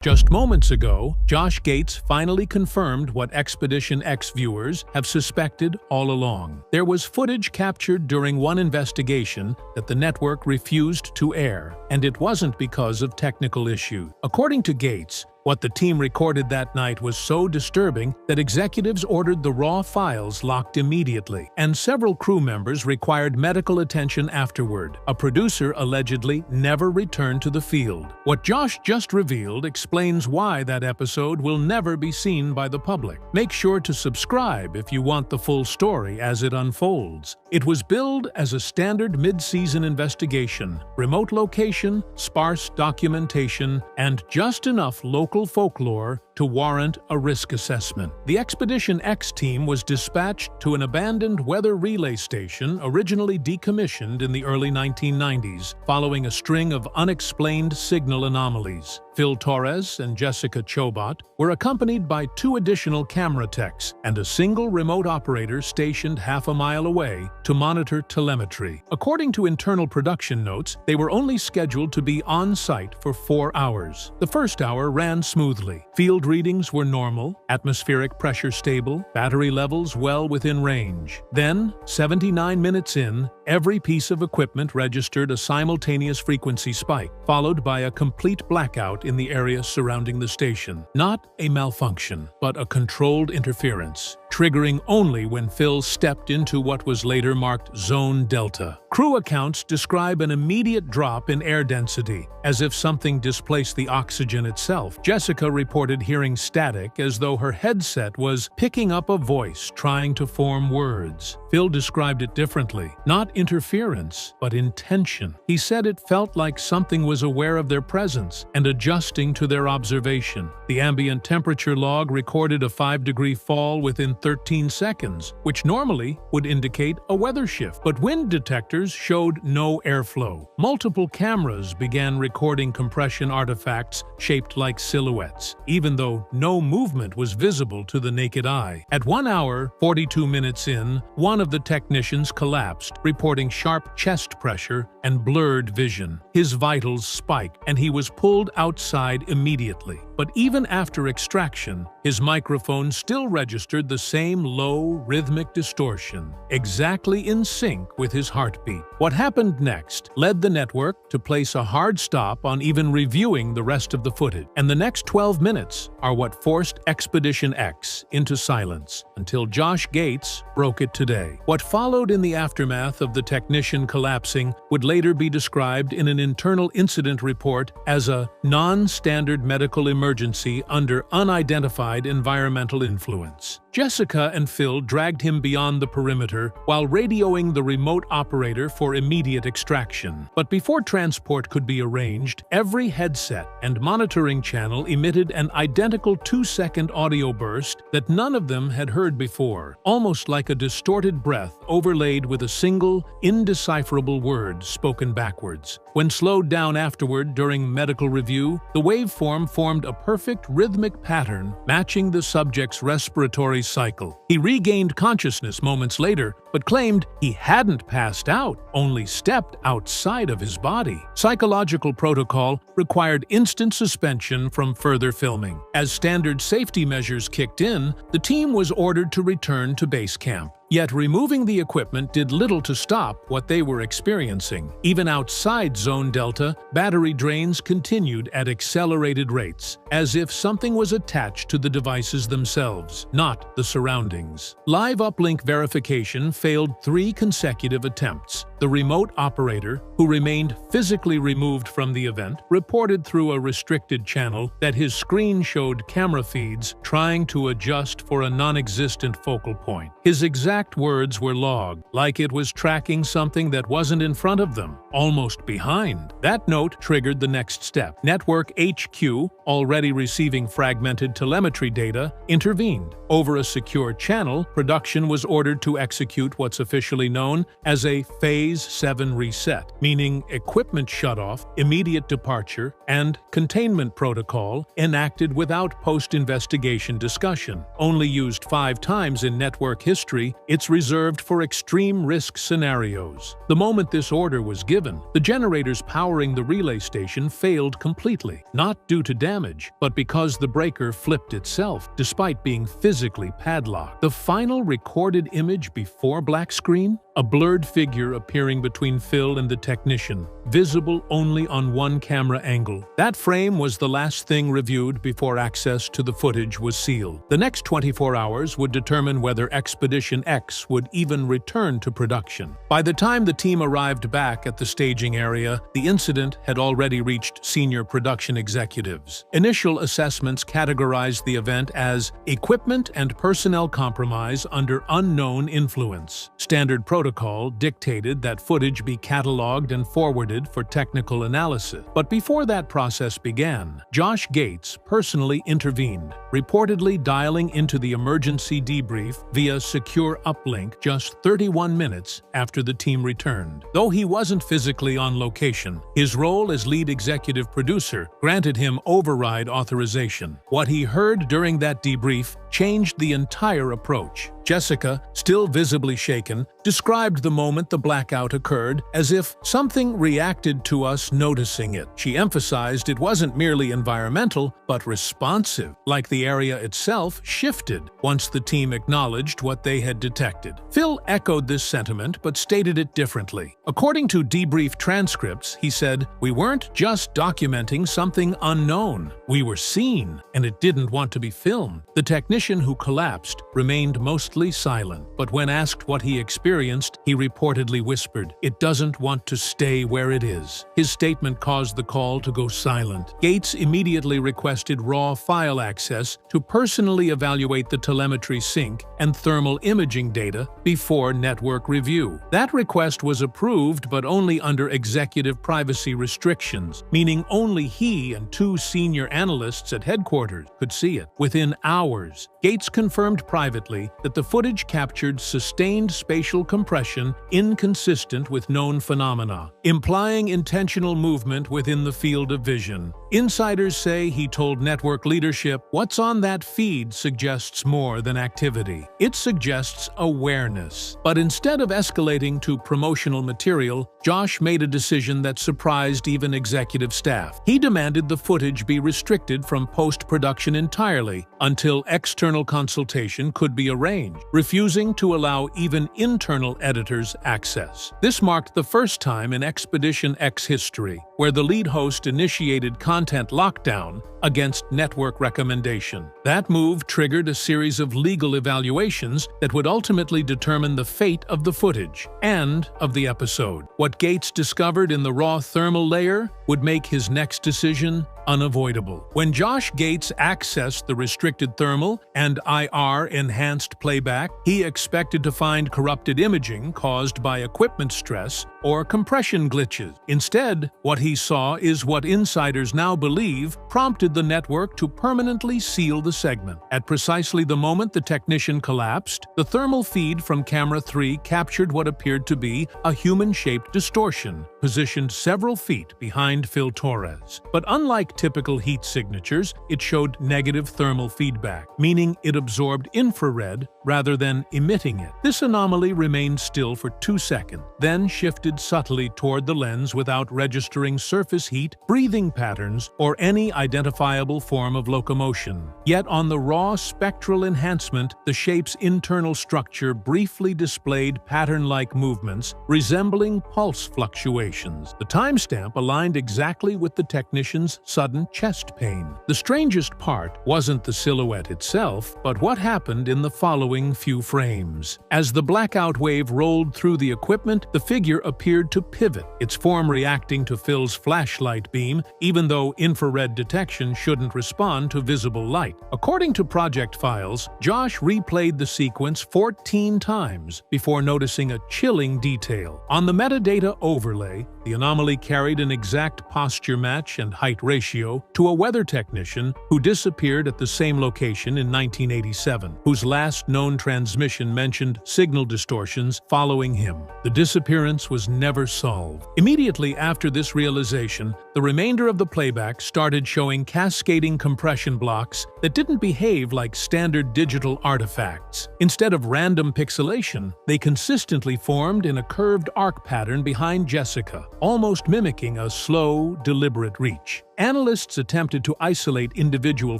Just moments ago, Josh Gates finally confirmed what Expedition X viewers have suspected all along. There was footage captured during one investigation that the network refused to air, and it wasn't because of technical issues. According to Gates, what the team recorded that night was so disturbing that executives ordered the raw files locked immediately, and several crew members required medical attention afterward. A producer allegedly never returned to the field. What Josh just revealed explains why that episode will never be seen by the public. Make sure to subscribe if you want the full story as it unfolds. It was billed as a standard mid-season investigation, remote location, sparse documentation, and just enough local folklore to warrant a risk assessment. The Expedition X team was dispatched to an abandoned weather relay station originally decommissioned in the early 1990s, following a string of unexplained signal anomalies. Phil Torres and Jessica Chobot were accompanied by 2 additional camera techs and a single remote operator stationed half a mile away to monitor telemetry. According to internal production notes, they were only scheduled to be on site for 4 hours. The first hour ran smoothly. Field readings were normal, atmospheric pressure stable, battery levels well within range. Then, 79 minutes in, every piece of equipment registered a simultaneous frequency spike, followed by a complete blackout in the area surrounding the station. Not a malfunction, but a controlled interference, triggering only when Phil stepped into what was later marked Zone Delta. Crew accounts describe an immediate drop in air density, as if something displaced the oxygen itself. Jessica reported hearing static as though her headset was picking up a voice trying to form words. Phil described it differently. Not interference, but intention. He said it felt like something was aware of their presence and adjusting to their observation. The ambient temperature log recorded a 5-degree fall within 13 seconds, which normally would indicate a weather shift, but wind detectors showed no airflow. Multiple cameras began recording compression artifacts shaped like silhouettes, even though no movement was visible to the naked eye. At 1 hour, 42 minutes in, one of the technicians collapsed, reporting sharp chest pressure and blurred vision. His vitals spiked, and he was pulled outside immediately. But even after extraction, his microphone still registered the same low, rhythmic distortion, exactly in sync with his heartbeat. What happened next led the network to place a hard stop on even reviewing the rest of the footage, and the next 12 minutes are what forced Expedition X into silence, until Josh Gates broke it today. What followed in the aftermath of the technician collapsing would later be described in an internal incident report as a non-standard medical emergency under unidentified environmental influence. Jessica and Phil dragged him beyond the perimeter while radioing the remote operator for immediate extraction. But before transport could be arranged, every headset and monitoring channel emitted an identical 2-second audio burst that none of them had heard before, almost like a distorted breath overlaid with a single, indecipherable word spoken backwards. When slowed down afterward during medical review, the waveform formed a perfect rhythmic pattern matching the subject's respiratory cycle. He regained consciousness moments later, but claimed he hadn't passed out, only stepped outside of his body. Psychological protocol required instant suspension from further filming. As standard safety measures kicked in, the team was ordered to return to base camp. Yet removing the equipment did little to stop what they were experiencing. Even outside Zone Delta, battery drains continued at accelerated rates, as if something was attached to the devices themselves, not the surroundings. Live uplink verification failed 3 consecutive attempts. The remote operator, who remained physically removed from the event, reported through a restricted channel that his screen showed camera feeds trying to adjust for a non-existent focal point. His exact words were logged, like it was tracking something that wasn't in front of them, almost behind. That note triggered the next step. Network HQ, already receiving fragmented telemetry data, intervened. Over a secure channel, production was ordered to execute what's officially known as a phase Phase 7 reset, meaning equipment shutoff, immediate departure, and containment protocol enacted without post-investigation discussion. Only used 5 times in network history, it's reserved for extreme risk scenarios. The moment this order was given, the generators powering the relay station failed completely, not due to damage, but because the breaker flipped itself, despite being physically padlocked. The final recorded image before black screen? A blurred figure appearing between Phil and the technician, visible only on one camera angle. That frame was the last thing reviewed before access to the footage was sealed. The next 24 hours would determine whether Expedition X would even return to production. By the time the team arrived back at the staging area, the incident had already reached senior production executives. Initial assessments categorized the event as equipment and personnel compromise under unknown influence. Standard protocol dictated that footage be cataloged and forwarded for technical analysis. But before that process began, Josh Gates personally intervened, reportedly dialing into the emergency debrief via secure uplink just 31 minutes after the team returned. Though he wasn't physically on location, his role as lead executive producer granted him override authorization. What he heard during that debrief changed the entire approach. Jessica, still visibly shaken, described the moment the blackout occurred as if something reacted to us noticing it. She emphasized it wasn't merely environmental, but responsive, like the area itself shifted once the team acknowledged what they had detected. Phil echoed this sentiment but stated it differently. According to debrief transcripts, he said, "We weren't just documenting something unknown. We were seen, and it didn't want to be filmed." The technician who collapsed remained mostly silent, but when asked what he experienced, he reportedly whispered, "It doesn't want to stay where it is." His statement caused the call to go silent. Gates immediately requested raw file access to personally evaluate the telemetry sync and thermal imaging data before network review. That request was approved, but only under executive privacy restrictions, meaning only he and 2 senior analysts at headquarters could see it. Within hours, Gates confirmed privately that the footage captured sustained spatial compression inconsistent with known phenomena, implying intentional movement within the field of vision. Insiders say he told network leadership, "What's on that feed suggests more than activity. It suggests awareness." But instead of escalating to promotional material, Josh made a decision that surprised even executive staff. He demanded the footage be restricted from post-production entirely until external consultation could be arranged, refusing to allow even internal editors access. This marked the first time in Expedition X history where the lead host initiated content lockdown against network recommendation. That move triggered a series of legal evaluations that would ultimately determine the fate of the footage and of the episode. What Gates discovered in the raw thermal layer would make his next decision unavoidable. When Josh Gates accessed the restricted thermal and IR-enhanced playback, he expected to find corrupted imaging caused by equipment stress or compression glitches. Instead, what he saw is what insiders now believe prompted the network to permanently seal the segment. At precisely the moment the technician collapsed, the thermal feed from camera 3 captured what appeared to be a human-shaped distortion, positioned several feet behind Phil Torres. But unlike typical heat signatures, it showed negative thermal feedback, meaning it absorbed infrared rather than emitting it. This anomaly remained still for 2 seconds, then shifted subtly toward the lens without registering surface heat, breathing patterns, or any identifiable form of locomotion. Yet on the raw spectral enhancement, the shape's internal structure briefly displayed pattern-like movements resembling pulse fluctuations. The timestamp aligned exactly with the technician's sudden chest pain. The strangest part wasn't the silhouette itself, but what happened in the following few frames. As the blackout wave rolled through the equipment, the figure appeared to pivot, its form reacting to Phil's flashlight beam, even though infrared detection shouldn't respond to visible light. According to project files, Josh replayed the sequence 14 times before noticing a chilling detail. On the metadata overlay, the anomaly carried an exact posture match and height ratio to a weather technician who disappeared at the same location in 1987, whose last known unknown transmission mentioned signal distortions following him. The disappearance was never solved. Immediately after this realization, the remainder of the playback started showing cascading compression blocks that didn't behave like standard digital artifacts. Instead of random pixelation, they consistently formed in a curved arc pattern behind Jessica, almost mimicking a slow, deliberate reach. Analysts attempted to isolate individual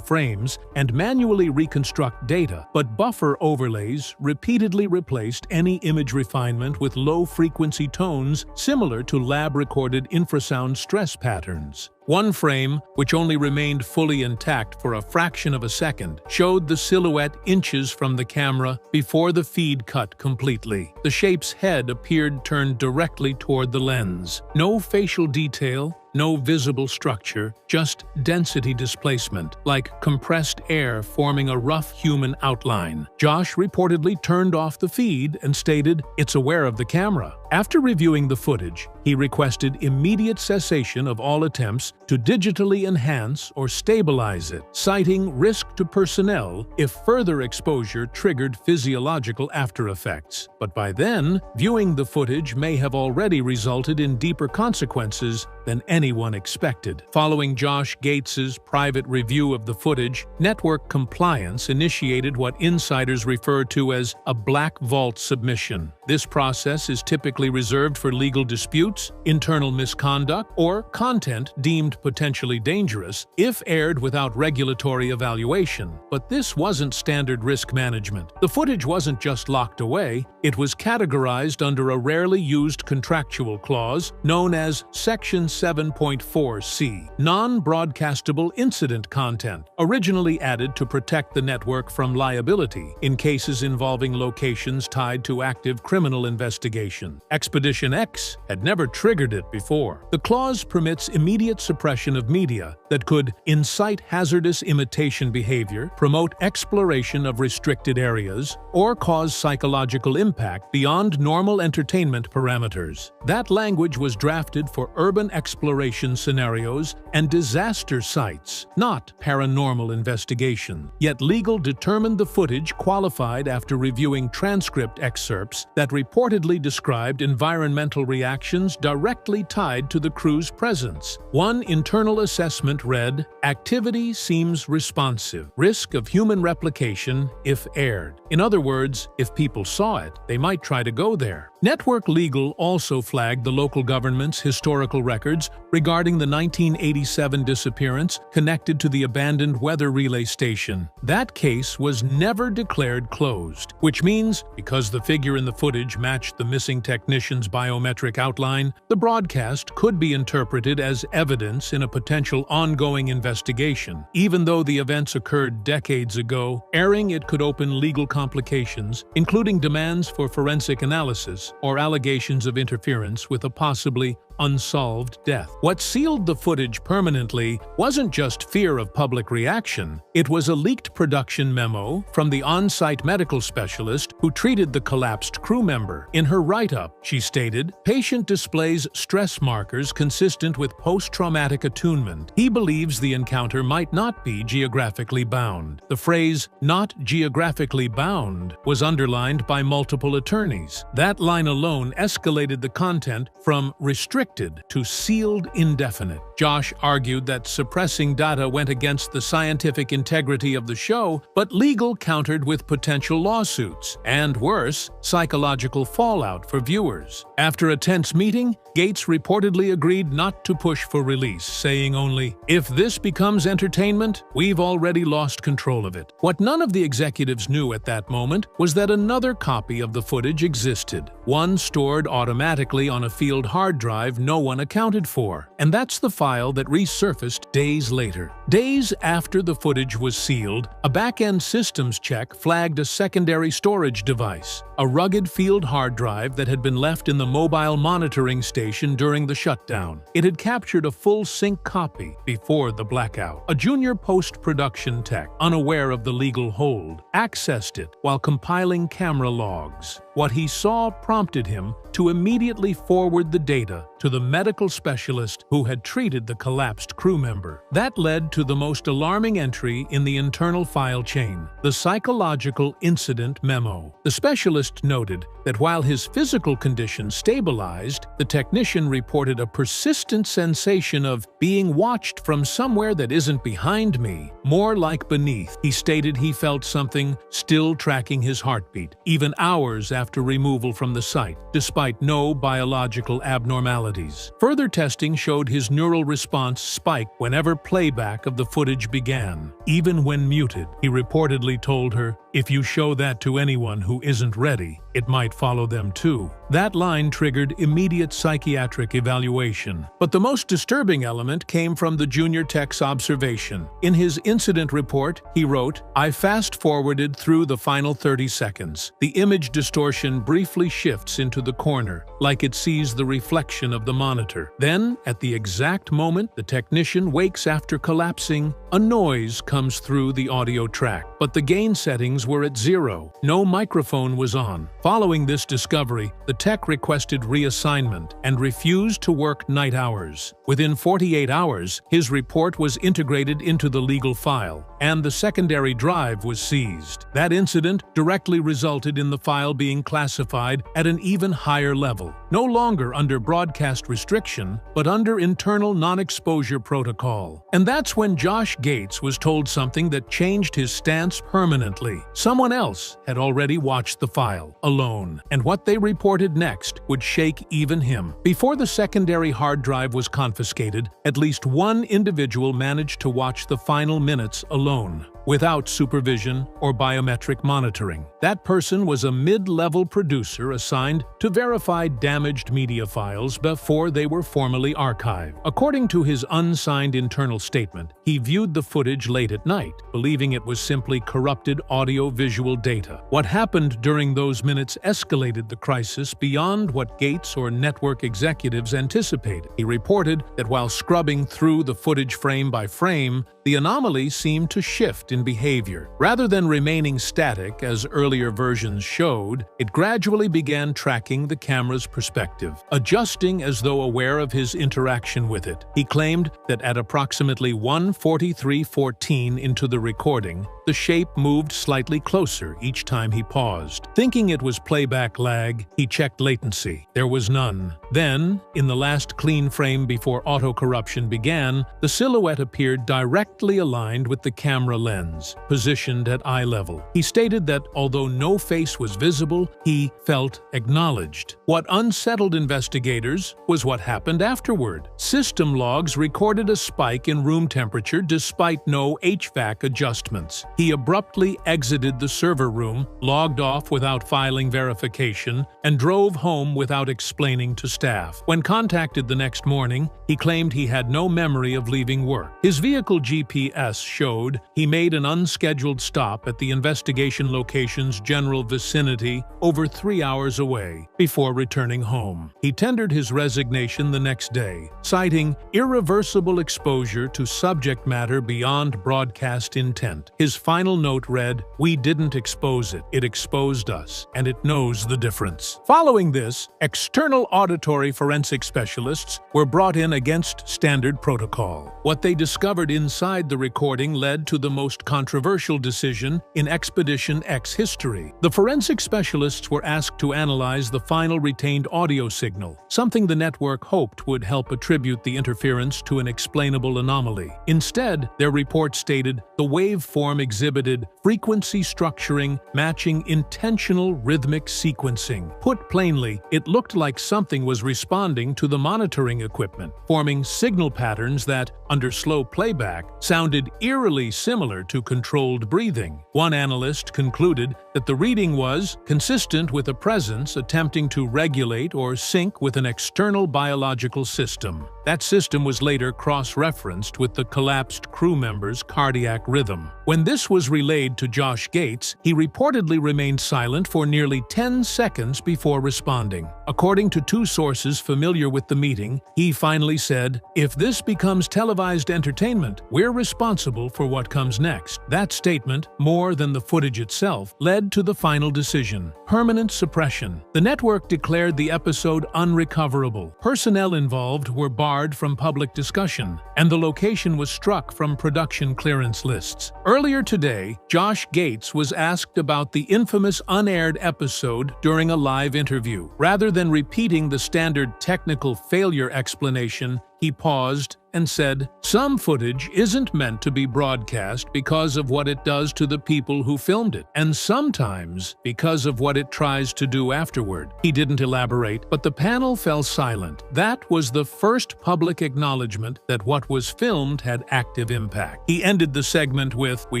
frames and manually reconstruct data, but buffer overlays repeatedly replaced any image refinement with low-frequency tones similar to lab-recorded infrasound stress patterns. One frame, which only remained fully intact for a fraction of a second, showed the silhouette inches from the camera before the feed cut completely. The shape's head appeared turned directly toward the lens. No facial detail, no visible structure, just density displacement, like compressed air forming a rough human outline. Josh reportedly turned off the feed and stated it's aware of the camera. After reviewing the footage, he requested immediate cessation of all attempts to digitally enhance or stabilize it, citing risk to personnel if further exposure triggered physiological aftereffects. But by then, viewing the footage may have already resulted in deeper consequences than anyone expected. Following Josh Gates's private review of the footage, Network Compliance initiated what insiders refer to as a black vault submission. This process is typically reserved for legal disputes, internal misconduct, or content deemed potentially dangerous if aired without regulatory evaluation. But this wasn't standard risk management. The footage wasn't just locked away, it was categorized under a rarely used contractual clause known as Section 7.4c, non-broadcastable incident content, originally added to protect the network from liability in cases involving locations tied to active criminal investigation. Expedition X had never triggered it before. The clause permits immediate suppression of media that could incite hazardous imitation behavior, promote exploration of restricted areas, or cause psychological impact beyond normal entertainment parameters. That language was drafted for urban exploration scenarios and disaster sites, not paranormal investigation. Yet legal determined the footage qualified after reviewing transcript excerpts that reportedly described environmental reactions directly tied to the crew's presence. One internal assessment read, "Activity seems responsive. Risk of human replication if aired." In other words, if people saw it, they might try to go there. Network Legal also flagged the local government's historical records regarding the 1987 disappearance connected to the abandoned weather relay station. That case was never declared closed, which means, because the figure in the footage matched the missing technician's biometric outline, the broadcast could be interpreted as evidence in a potential ongoing investigation. Even though the events occurred decades ago, airing it could open legal complications, including demands for forensic analysis or allegations of interference with a possibly unsolved death. What sealed the footage permanently wasn't just fear of public reaction, it was a leaked production memo from the on-site medical specialist who treated the collapsed crew member. In her write-up, she stated, "Patient displays stress markers consistent with post-traumatic attunement. He believes the encounter might not be geographically bound." The phrase, "not geographically bound," was underlined by multiple attorneys. That line alone escalated the content from restricted to sealed indefinite. Josh argued that suppressing data went against the scientific integrity of the show, but legal countered with potential lawsuits, and worse, psychological fallout for viewers. After a tense meeting, Gates reportedly agreed not to push for release, saying only, "If this becomes entertainment, we've already lost control of it." What none of the executives knew at that moment was that another copy of the footage existed, one stored automatically on a field hard drive no one accounted for. And that's the file that resurfaced days later. Days after the footage was sealed, a back-end systems check flagged a secondary storage device, a rugged field hard drive that had been left in the mobile monitoring station during the shutdown. It had captured a full sync copy before the blackout. A junior post-production tech, unaware of the legal hold, accessed it while compiling camera logs. What he saw prompted him to immediately forward the data to the medical specialist who had treated the collapsed crew member. That led to the most alarming entry in the internal file chain, the psychological incident memo. The specialist noted that while his physical condition stabilized, the technician reported a persistent sensation of being watched from somewhere that isn't behind me, more like beneath. He stated he felt something still tracking his heartbeat, even hours after removal from the site, despite no biological abnormalities. Further testing showed his neural response spiked whenever playback of the footage began, even when muted. He reportedly told her, "If you show that to anyone who isn't ready, it might follow them too." That line triggered immediate psychiatric evaluation. But the most disturbing element came from the junior tech's observation. In his incident report, he wrote, "I fast-forwarded through the final 30 seconds. The image distortion briefly shifts into the corner, like it sees the reflection of the monitor. Then, at the exact moment the technician wakes after collapsing, a noise comes through the audio track. But the gain settings were at 0. No microphone was on." Following this discovery, the tech requested reassignment and refused to work night hours. Within 48 hours, his report was integrated into the legal file, and the secondary drive was seized. That incident directly resulted in the file being classified at an even higher level, no longer under broadcast restriction, but under internal non-exposure protocol. And that's when Josh Gates was told something that changed his stance permanently. Someone else had already watched the file, alone, and what they reported next would shake even him. Before the secondary hard drive was confiscated, at least one individual managed to watch the final minutes alone, without supervision or biometric monitoring. That person was a mid-level producer assigned to verify damaged media files before they were formally archived. According to his unsigned internal statement, he viewed the footage late at night, believing it was simply corrupted audio-visual data. What happened during those minutes escalated the crisis beyond what Gates or network executives anticipated. He reported that while scrubbing through the footage frame by frame, the anomaly seemed to shift in behavior. Rather than remaining static as earlier versions showed, it gradually began tracking the camera's perspective, adjusting as though aware of his interaction with it. He claimed that at approximately 1:43:14 into the recording, the shape moved slightly closer each time he paused. Thinking it was playback lag, he checked latency. There was none. Then, in the last clean frame before auto-corruption began, the silhouette appeared directly aligned with the camera lens, positioned at eye level. He stated that although no face was visible, he felt acknowledged. What unsettled investigators was what happened afterward. System logs recorded a spike in room temperature despite no HVAC adjustments. He abruptly exited the server room, logged off without filing verification, and drove home without explaining to staff. When contacted the next morning, he claimed he had no memory of leaving work. His vehicle GPS showed he made an unscheduled stop at the investigation location's general vicinity over 3 hours away before returning home. He tendered his resignation the next day, citing irreversible exposure to subject matter beyond broadcast intent. His final note read, "We didn't expose it, it exposed us, and it knows the difference." Following this, external auditory forensic specialists were brought in against standard protocol. What they discovered inside the recording led to the most controversial decision in Expedition X history. The forensic specialists were asked to analyze the final retained audio signal, something the network hoped would help attribute the interference to an explainable anomaly. Instead, their report stated the waveform exhibited frequency structuring matching intentional rhythmic sequencing. Put plainly, it looked like something was responding to the monitoring equipment, forming signal patterns that, under slow playback, sounded eerily similar to controlled breathing. One analyst concluded that the reading was consistent with a presence attempting to regulate or sync with an external biological system. That system was later cross-referenced with the collapsed crew member's cardiac rhythm. When this was relayed to Josh Gates, he reportedly remained silent for nearly 10 seconds before responding. According to two sources familiar with the meeting, he finally said, "If this becomes televised entertainment, we're responsible for what comes next." That statement, more than the footage itself, led led to the final decision: permanent suppression. The network declared the episode unrecoverable. Personnel involved were barred from public discussion, and the location was struck from production clearance lists. Earlier today, Josh Gates was asked about the infamous unaired episode during a live interview. Rather than repeating the standard technical failure explanation, he paused and said, "Some footage isn't meant to be broadcast because of what it does to the people who filmed it, and sometimes because of what it tries to do afterward." He didn't elaborate, but the panel fell silent. That was the first public acknowledgement that what was filmed had active impact. He ended the segment with, "We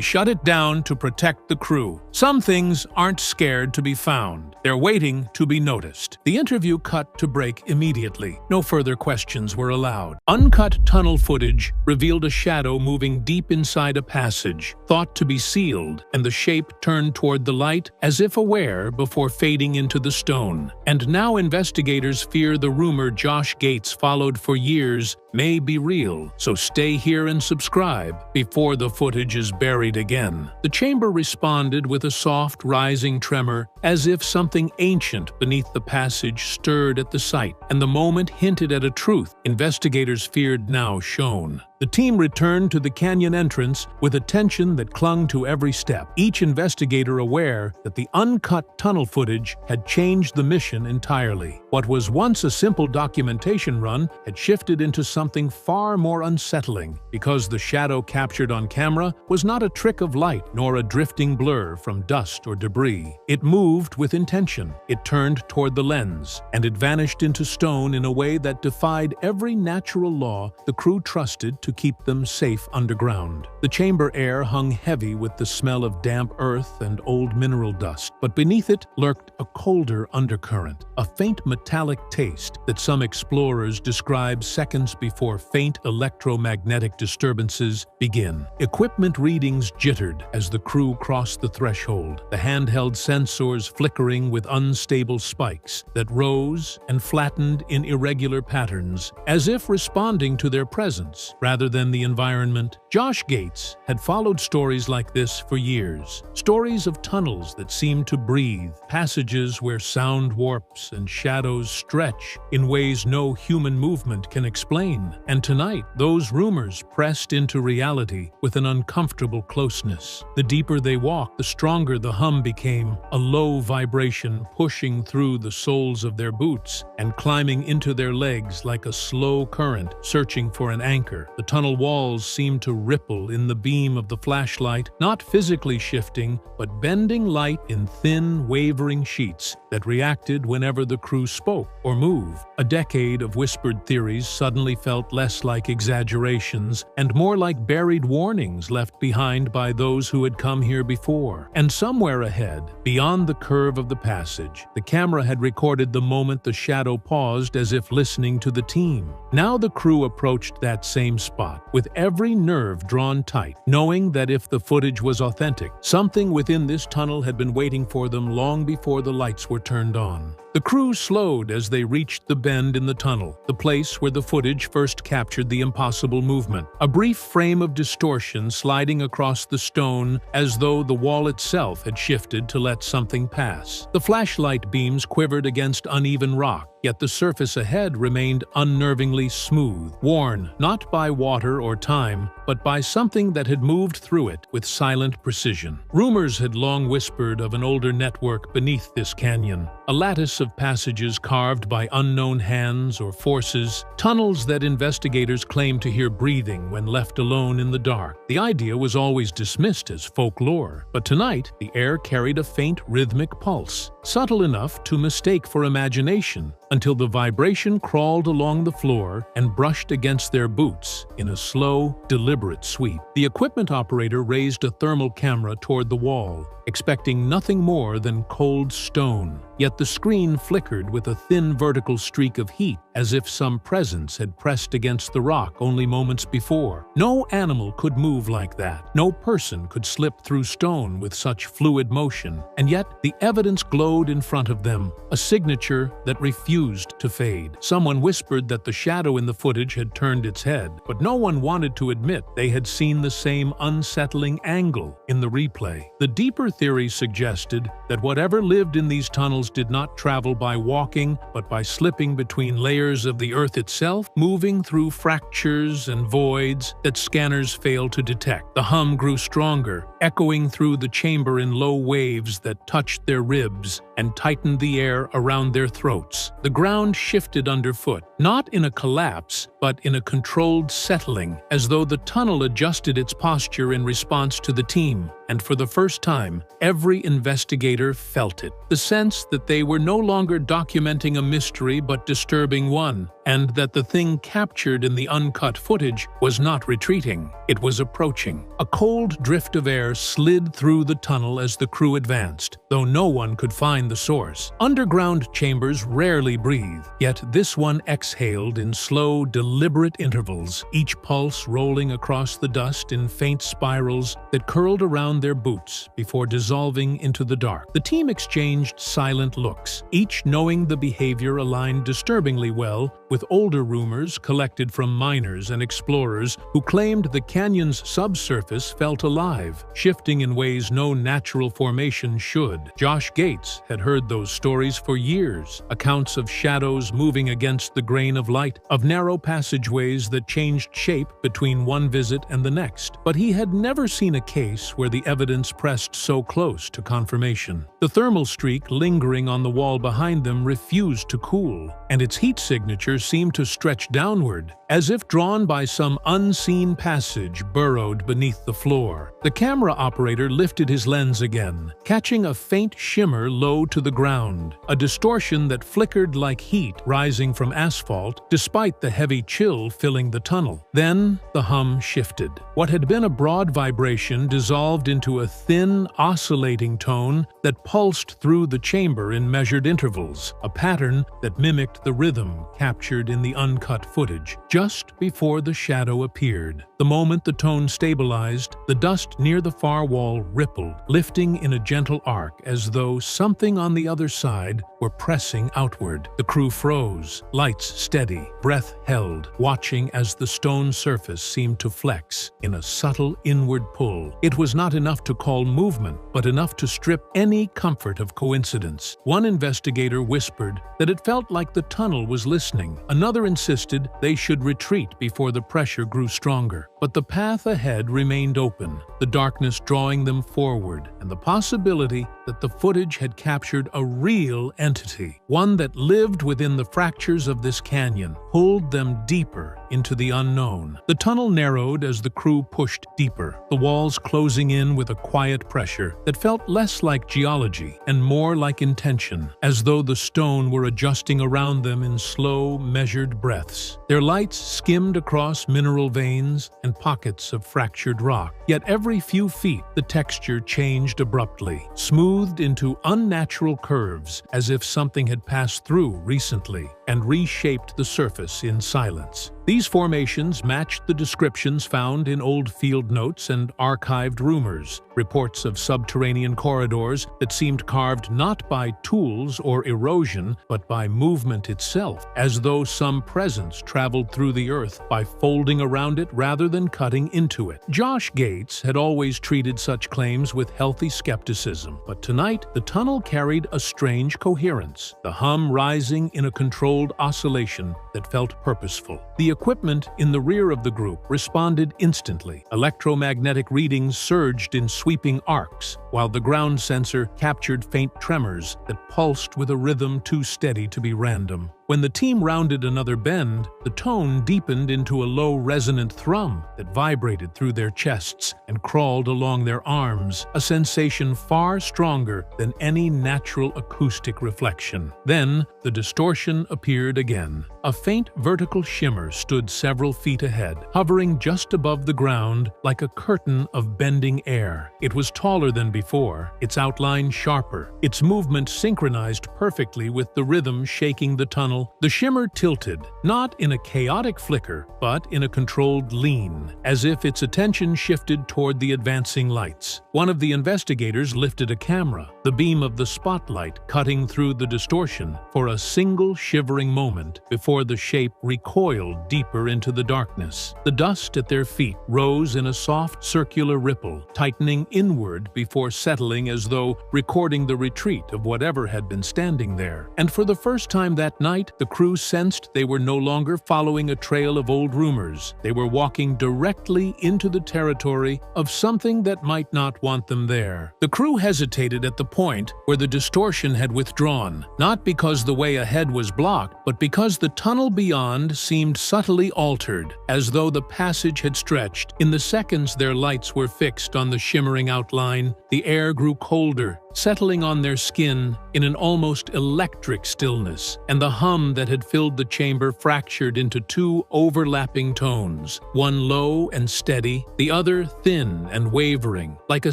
shut it down to protect the crew. Some things aren't scared to be found. They're waiting to be noticed." The interview cut to break immediately. No further questions were allowed. Uncut tunnel footage revealed a shadow moving deep inside a passage, thought to be sealed, and the shape turned toward the light as if aware before fading into the stone. And now investigators fear the rumor Josh Gates followed for years may be real, so stay here and subscribe before the footage is buried again. The chamber responded with a soft, rising tremor, as if something ancient beneath the passage stirred at the sight, and the moment hinted at a truth investigators feared now shone. The team returned to the canyon entrance with a tension that clung to every step, each investigator aware that the uncut tunnel footage had changed the mission entirely. What was once a simple documentation run had shifted into something far more unsettling, because the shadow captured on camera was not a trick of light nor a drifting blur from dust or debris. It moved with intention, it turned toward the lens, and it vanished into stone in a way that defied every natural law the crew trusted to keep them safe underground. The chamber air hung heavy with the smell of damp earth and old mineral dust, but beneath it lurked a colder undercurrent, a faint metallic taste that some explorers describe seconds before faint electromagnetic disturbances begin. Equipment readings jittered as the crew crossed the threshold, the handheld sensors flickering with unstable spikes that rose and flattened in irregular patterns, as if responding to their presence rather than the environment. Josh Gates had followed stories like this for years. Stories of tunnels that seemed to breathe, passages where sound warps and shadows stretch in ways no human movement can explain. And tonight, those rumors pressed into reality with an uncomfortable closeness. The deeper they walked, the stronger the hum became, a low vibration pushing through the soles of their boots and climbing into their legs like a slow current searching for an anchor. The tunnel walls seemed to ripple in the beam of the flashlight, not physically shifting, but bending light in thin, wavering sheets that reacted whenever the crew spoke or moved. A decade of whispered theories suddenly felt less like exaggerations and more like buried warnings left behind by those who had come here before. And somewhere ahead, beyond the curve of the passage, the camera had recorded the moment the shadow paused as if listening to the team. Now the crew approached that same spot, with every nerve drawn tight, knowing that if the footage was authentic, something within this tunnel had been waiting for them long before the lights were turned on. The crew slowed as they reached the bend in the tunnel, the place where the footage first captured the impossible movement. A brief frame of distortion sliding across the stone as though the wall itself had shifted to let something pass. The flashlight beams quivered against uneven rock, yet the surface ahead remained unnervingly smooth, worn not by water or time, but by something that had moved through it with silent precision. Rumors had long whispered of an older network beneath this canyon, a lattice of passages carved by unknown hands or forces, tunnels that investigators claimed to hear breathing when left alone in the dark. The idea was always dismissed as folklore, but tonight the air carried a faint rhythmic pulse, subtle enough to mistake for imagination, until the vibration crawled along the floor and brushed against their boots in a slow, deliberate sweep. The equipment operator raised a thermal camera toward the wall, expecting nothing more than cold stone. yet the screen flickered with a thin vertical streak of heat, as if some presence had pressed against the rock only moments before. No animal could move like that. No person could slip through stone with such fluid motion, and yet the evidence glowed in front of them, a signature that refused to fade. Someone whispered that the shadow in the footage had turned its head, but no one wanted to admit they had seen the same unsettling angle in the replay. The deeper theory suggested that whatever lived in these tunnels did not travel by walking, but by slipping between layers of the earth itself, moving through fractures and voids that scanners failed to detect. The hum grew stronger, echoing through the chamber in low waves that touched their ribs and tightened the air around their throats. The ground shifted underfoot, not in a collapse, but in a controlled settling, as though the tunnel adjusted its posture in response to the team. And for the first time, every investigator felt it. The sense that they were no longer documenting a mystery but disturbing one, and that the thing captured in the uncut footage was not retreating, it was approaching. A cold drift of air slid through the tunnel as the crew advanced, though no one could find the source. Underground chambers rarely breathe, yet this one exhaled in slow, deliberate intervals, each pulse rolling across the dust in faint spirals that curled around their boots before dissolving into the dark. The team exchanged silent looks, each knowing the behavior aligned disturbingly well with older rumors collected from miners and explorers who claimed the canyon's subsurface felt alive, shifting in ways no natural formation should. Josh Gates had heard those stories for years, accounts of shadows moving against the grain of light, of narrow passageways that changed shape between one visit and the next. But he had never seen a case where the evidence pressed so close to confirmation. The thermal streak lingering on the wall behind them refused to cool, and its heat signature seemed to stretch downward, as if drawn by some unseen passage burrowed beneath the floor. The camera operator lifted his lens again, catching a faint shimmer low to the ground, a distortion that flickered like heat rising from asphalt despite the heavy chill filling the tunnel. Then the hum shifted. What had been a broad vibration dissolved into a thin, oscillating tone that pulsed through the chamber in measured intervals, a pattern that mimicked the rhythm captured in the uncut footage, just before the shadow appeared. The moment the tone stabilized, the dust near the far wall rippled, lifting in a gentle arc as though something on the other side were pressing outward. The crew froze, lights steady, breath held, watching as the stone surface seemed to flex in a subtle inward pull. It was not enough to call movement, but enough to strip any comfort of coincidence. One investigator whispered that it felt like the tunnel was listening. Another insisted they should retreat before the pressure grew stronger. But the path ahead remained open, the darkness drawing them forward, and the possibility that the footage had captured a real entity, one that lived within the fractures of this canyon, pulled them deeper into the unknown. The tunnel narrowed as the crew pushed deeper, the walls closing in with a quiet pressure that felt less like geology and more like intention, as though the stone were adjusting around them in slow, measured breaths. Their lights skimmed across mineral veins and pockets of fractured rock, yet every few feet the texture changed abruptly, smoothed into unnatural curves as if something had passed through recently and reshaped the surface in silence. These formations matched the descriptions found in old field notes and archived rumors, reports of subterranean corridors that seemed carved not by tools or erosion, but by movement itself, as though some presence traveled through the earth by folding around it rather than cutting into it. Josh Gates had always treated such claims with healthy skepticism, but tonight the tunnel carried a strange coherence, the hum rising in a controlled oscillation that felt purposeful. The equipment in the rear of the group responded instantly. Electromagnetic readings surged in sweeping arcs, while the ground sensor captured faint tremors that pulsed with a rhythm too steady to be random. When the team rounded another bend, the tone deepened into a low resonant thrum that vibrated through their chests and crawled along their arms, a sensation far stronger than any natural acoustic reflection. Then the distortion appeared again. a faint vertical shimmer stood several feet ahead, hovering just above the ground like a curtain of bending air. It was taller than before, its outline sharper, its movement synchronized perfectly with the rhythm shaking the tunnel. The shimmer tilted, not in a chaotic flicker, but in a controlled lean, as if its attention shifted toward the advancing lights. One of the investigators lifted a camera, the beam of the spotlight cutting through the distortion for a single shivering moment before the shape recoiled deeper into the darkness. The dust at their feet rose in a soft circular ripple, tightening inward before settling as though recording the retreat of whatever had been standing there. And for the first time that night, the crew sensed they were no longer following a trail of old rumors. They were walking directly into the territory of something that might not want them there. The crew hesitated at the point where the distortion had withdrawn, not because the way ahead was blocked, but because the tunnel beyond seemed subtly altered, as though the passage had stretched. In the seconds their lights were fixed on the shimmering outline, the air grew colder, settling on their skin in an almost electric stillness, and the hum that had filled the chamber fractured into two overlapping tones, one low and steady, the other thin and wavering, like a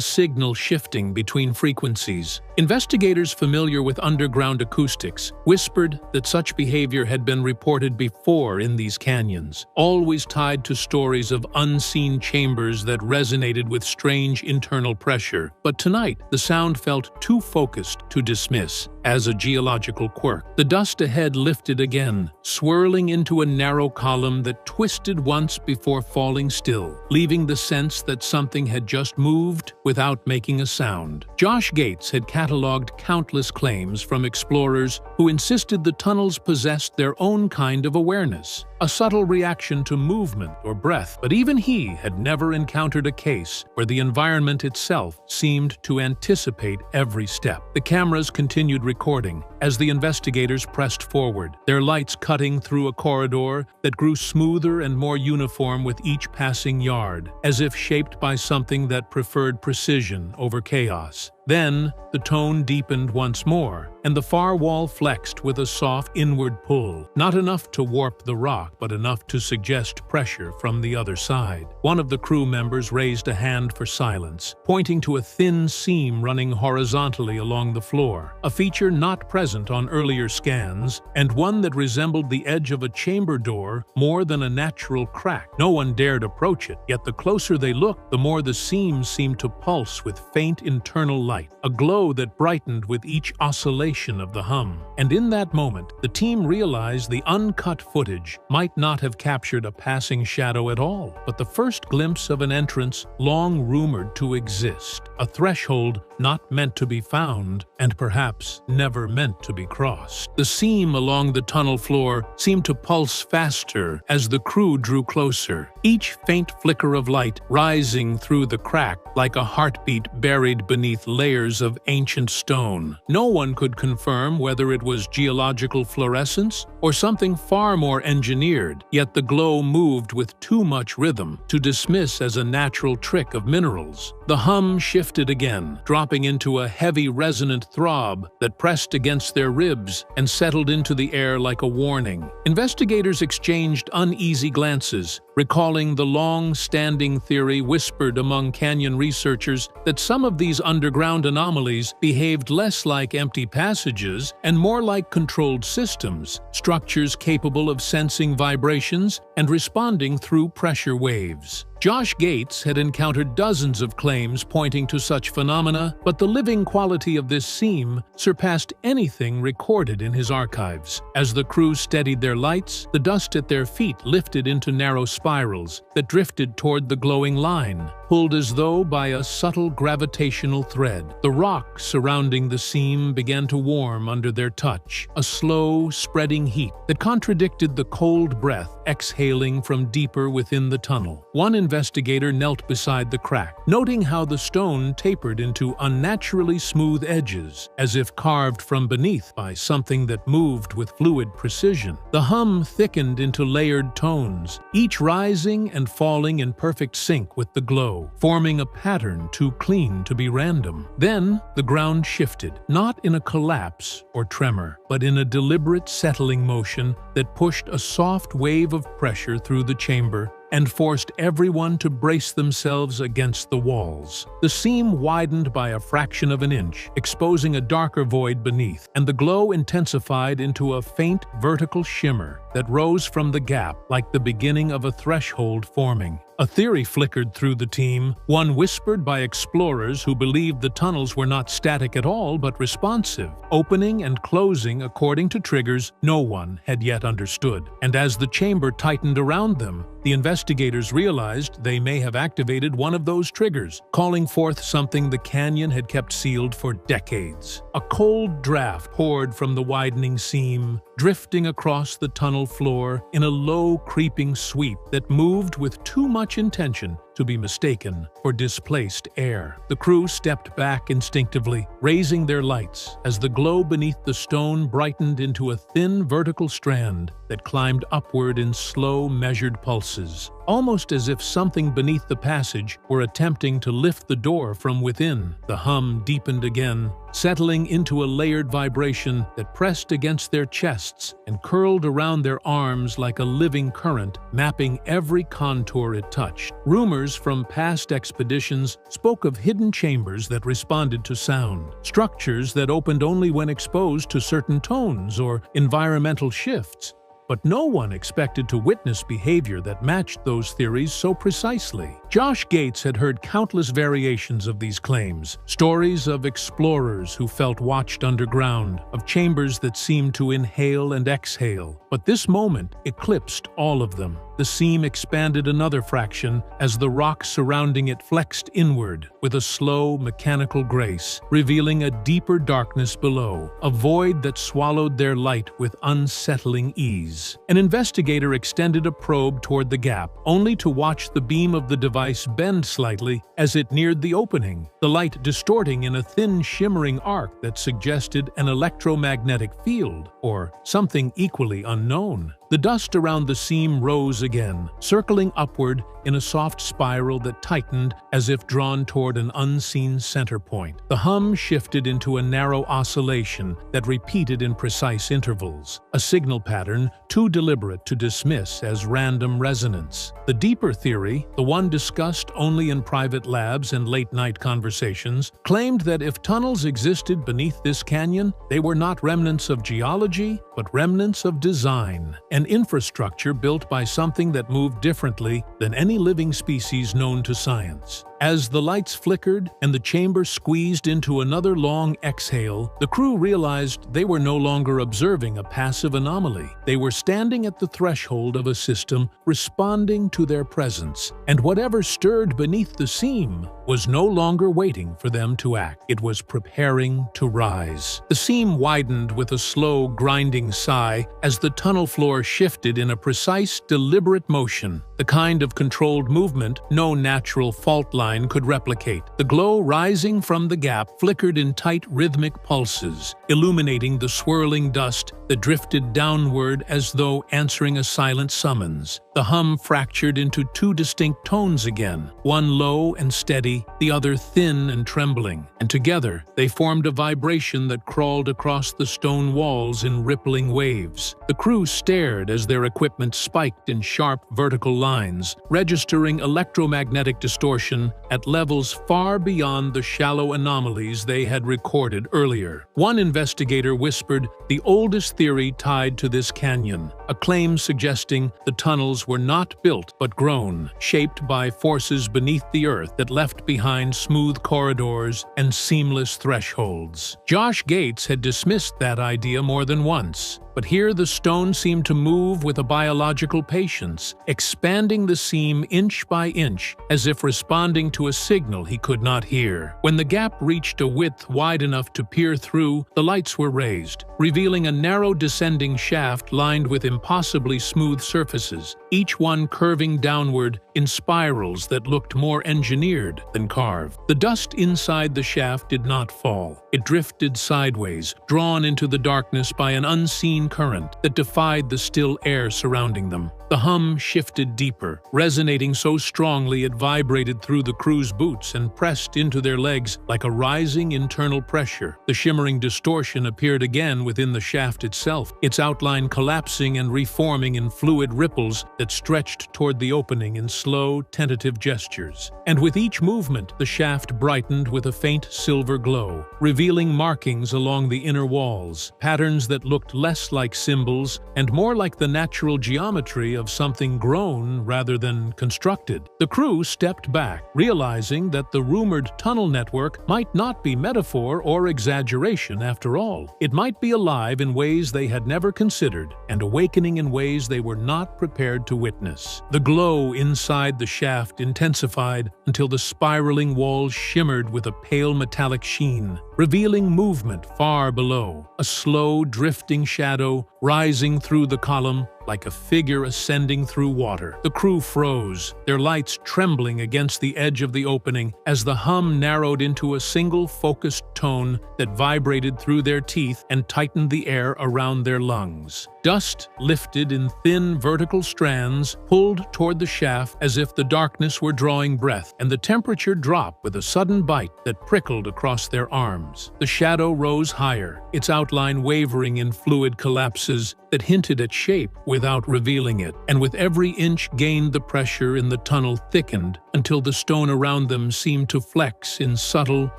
signal shifting between frequencies. Investigators familiar with underground acoustics whispered that such behavior had been reported before in these canyons, always tied to stories of unseen chambers that resonated with strange internal pressure. But tonight, the sound felt too focused to dismiss as a geological quirk. The dust ahead lifted again, swirling into a narrow column that twisted once before falling still, leaving the sense that something had just moved without making a sound. Josh Gates had catalogued countless claims from explorers who insisted the tunnels possessed their own kind of awareness, a subtle reaction to movement or breath, but even he had never encountered a case where the environment itself seemed to anticipate every step. The cameras continued recording as the investigators pressed forward, their lights cutting through a corridor that grew smoother and more uniform with each passing yard, as if shaped by something that preferred precision over chaos. Then, the tone deepened once more, and the far wall flexed with a soft inward pull, not enough to warp the rock, but enough to suggest pressure from the other side. One of the crew members raised a hand for silence, pointing to a thin seam running horizontally along the floor, a feature not present on earlier scans, and one that resembled the edge of a chamber door more than a natural crack. No one dared approach it, yet the closer they looked, the more the seam seemed to pulse with faint internal light, a glow that brightened with each oscillation of the hum. And in that moment, the team realized the uncut footage might not have captured a passing shadow at all, but the first glimpse of an entrance long rumored to exist, a threshold not meant to be found, and perhaps never meant to be crossed. The seam along the tunnel floor seemed to pulse faster as the crew drew closer, each faint flicker of light rising through the crack like a heartbeat buried beneath layers of ancient stone. No one could confirm whether it was geological fluorescence or something far more engineered, yet the glow moved with too much rhythm to dismiss as a natural trick of minerals. The hum shifted again, dropping into a heavy resonant throb that pressed against their ribs and settled into the air like a warning. Investigators exchanged uneasy glances, recalling the long-standing theory whispered among canyon researchers that some of these underground anomalies behaved less like empty passages and more like controlled systems, structures capable of sensing vibrations and responding through pressure waves. Josh Gates had encountered dozens of claims pointing to such phenomena, but the living quality of this seam surpassed anything recorded in his archives. As the crew steadied their lights, the dust at their feet lifted into narrow spirals that drifted toward the glowing line, pulled as though by a subtle gravitational thread. The rock surrounding the seam began to warm under their touch, a slow, spreading heat that contradicted the cold breath exhaling from deeper within the tunnel. One investigator knelt beside the crack, noting how the stone tapered into unnaturally smooth edges, as if carved from beneath by something that moved with fluid precision. The hum thickened into layered tones, each rising and falling in perfect sync with the glow, forming a pattern too clean to be random. Then the ground shifted, not in a collapse or tremor, but in a deliberate settling motion that pushed a soft wave of pressure through the chamber and forced everyone to brace themselves against the walls. The seam widened by a fraction of an inch, exposing a darker void beneath, and the glow intensified into a faint vertical shimmer that rose from the gap like the beginning of a threshold forming. A theory flickered through the team, one whispered by explorers who believed the tunnels were not static at all but responsive, opening and closing according to triggers no one had yet understood. And as the chamber tightened around them, the investigators realized they may have activated one of those triggers, calling forth something the canyon had kept sealed for decades. A cold draft poured from the widening seam, drifting across the tunnel floor in a low, creeping sweep that moved with too much intention to be mistaken for displaced air. The crew stepped back instinctively, raising their lights as the glow beneath the stone brightened into a thin vertical strand that climbed upward in slow, measured pulses, almost as if something beneath the passage were attempting to lift the door from within. The hum deepened again, settling into a layered vibration that pressed against their chests and curled around their arms like a living current, mapping every contour it touched. Rumors from past expeditions spoke of hidden chambers that responded to sound, structures that opened only when exposed to certain tones or environmental shifts. But no one expected to witness behavior that matched those theories so precisely. Josh Gates had heard countless variations of these claims, stories of explorers who felt watched underground, of chambers that seemed to inhale and exhale. But this moment eclipsed all of them. The seam expanded another fraction as the rock surrounding it flexed inward with a slow, mechanical grace, revealing a deeper darkness below, a void that swallowed their light with unsettling ease. An investigator extended a probe toward the gap, only to watch the beam of the device bend slightly as it neared the opening, the light distorting in a thin, shimmering arc that suggested an electromagnetic field, or something equally unknown. The dust around the seam rose again, circling upward in a soft spiral that tightened as if drawn toward an unseen center point. The hum shifted into a narrow oscillation that repeated in precise intervals, a signal pattern too deliberate to dismiss as random resonance. The deeper theory, the one discussed only in private labs and late-night conversations, claimed that if tunnels existed beneath this canyon, they were not remnants of geology, but remnants of design, an infrastructure built by something that moved differently than any living species known to science. As the lights flickered and the chamber squeezed into another long exhale, the crew realized they were no longer observing a passive anomaly. They were standing at the threshold of a system responding to their presence, and whatever stirred beneath the seam was no longer waiting for them to act. It was preparing to rise. The seam widened with a slow, grinding sigh as the tunnel floor shifted in a precise, deliberate motion, the kind of controlled movement no natural fault line could replicate. The glow rising from the gap flickered in tight, rhythmic pulses, illuminating the swirling dust that drifted downward as though answering a silent summons. The hum fractured into two distinct tones again, one low and steady, the other thin and trembling, and together they formed a vibration that crawled across the stone walls in rippling waves. The crew stared as their equipment spiked in sharp vertical lines, registering electromagnetic distortion at levels far beyond the shallow anomalies they had recorded earlier. One investigator whispered the oldest theory tied to this canyon, a claim suggesting the tunnels were not built but grown, shaped by forces beneath the earth that left behind smooth corridors and seamless thresholds. Josh Gates had dismissed that idea more than once, but here the stone seemed to move with a biological patience, expanding the seam inch by inch as if responding to a signal he could not hear. When the gap reached a width wide enough to peer through, the lights were raised, revealing a narrow descending shaft lined with impossibly smooth surfaces, each one curving downward in spirals that looked more engineered than carved. The dust inside the shaft did not fall. It drifted sideways, drawn into the darkness by an unseen current that defied the still air surrounding them. The hum shifted deeper, resonating so strongly it vibrated through the crew's boots and pressed into their legs like a rising internal pressure. The shimmering distortion appeared again within the shaft itself, its outline collapsing and reforming in fluid ripples that stretched toward the opening in slow, tentative gestures. And with each movement, the shaft brightened with a faint silver glow, revealing markings along the inner walls, patterns that looked less like symbols and more like the natural geometry of something grown rather than constructed. The crew stepped back, realizing that the rumored tunnel network might not be metaphor or exaggeration after all. It might be alive in ways they had never considered and awakening in ways they were not prepared to witness. The glow inside the shaft intensified until the spiraling walls shimmered with a pale metallic sheen, revealing movement far below, a slow drifting shadow rising through the column like a figure ascending through water. The crew froze, their lights trembling against the edge of the opening as the hum narrowed into a single focused tone that vibrated through their teeth and tightened the air around their lungs. Dust lifted in thin vertical strands, pulled toward the shaft as if the darkness were drawing breath, and the temperature dropped with a sudden bite that prickled across their arms. The shadow rose higher, its outline wavering in fluid collapses that hinted at shape without revealing it, and with every inch gained the pressure in the tunnel thickened until the stone around them seemed to flex in subtle,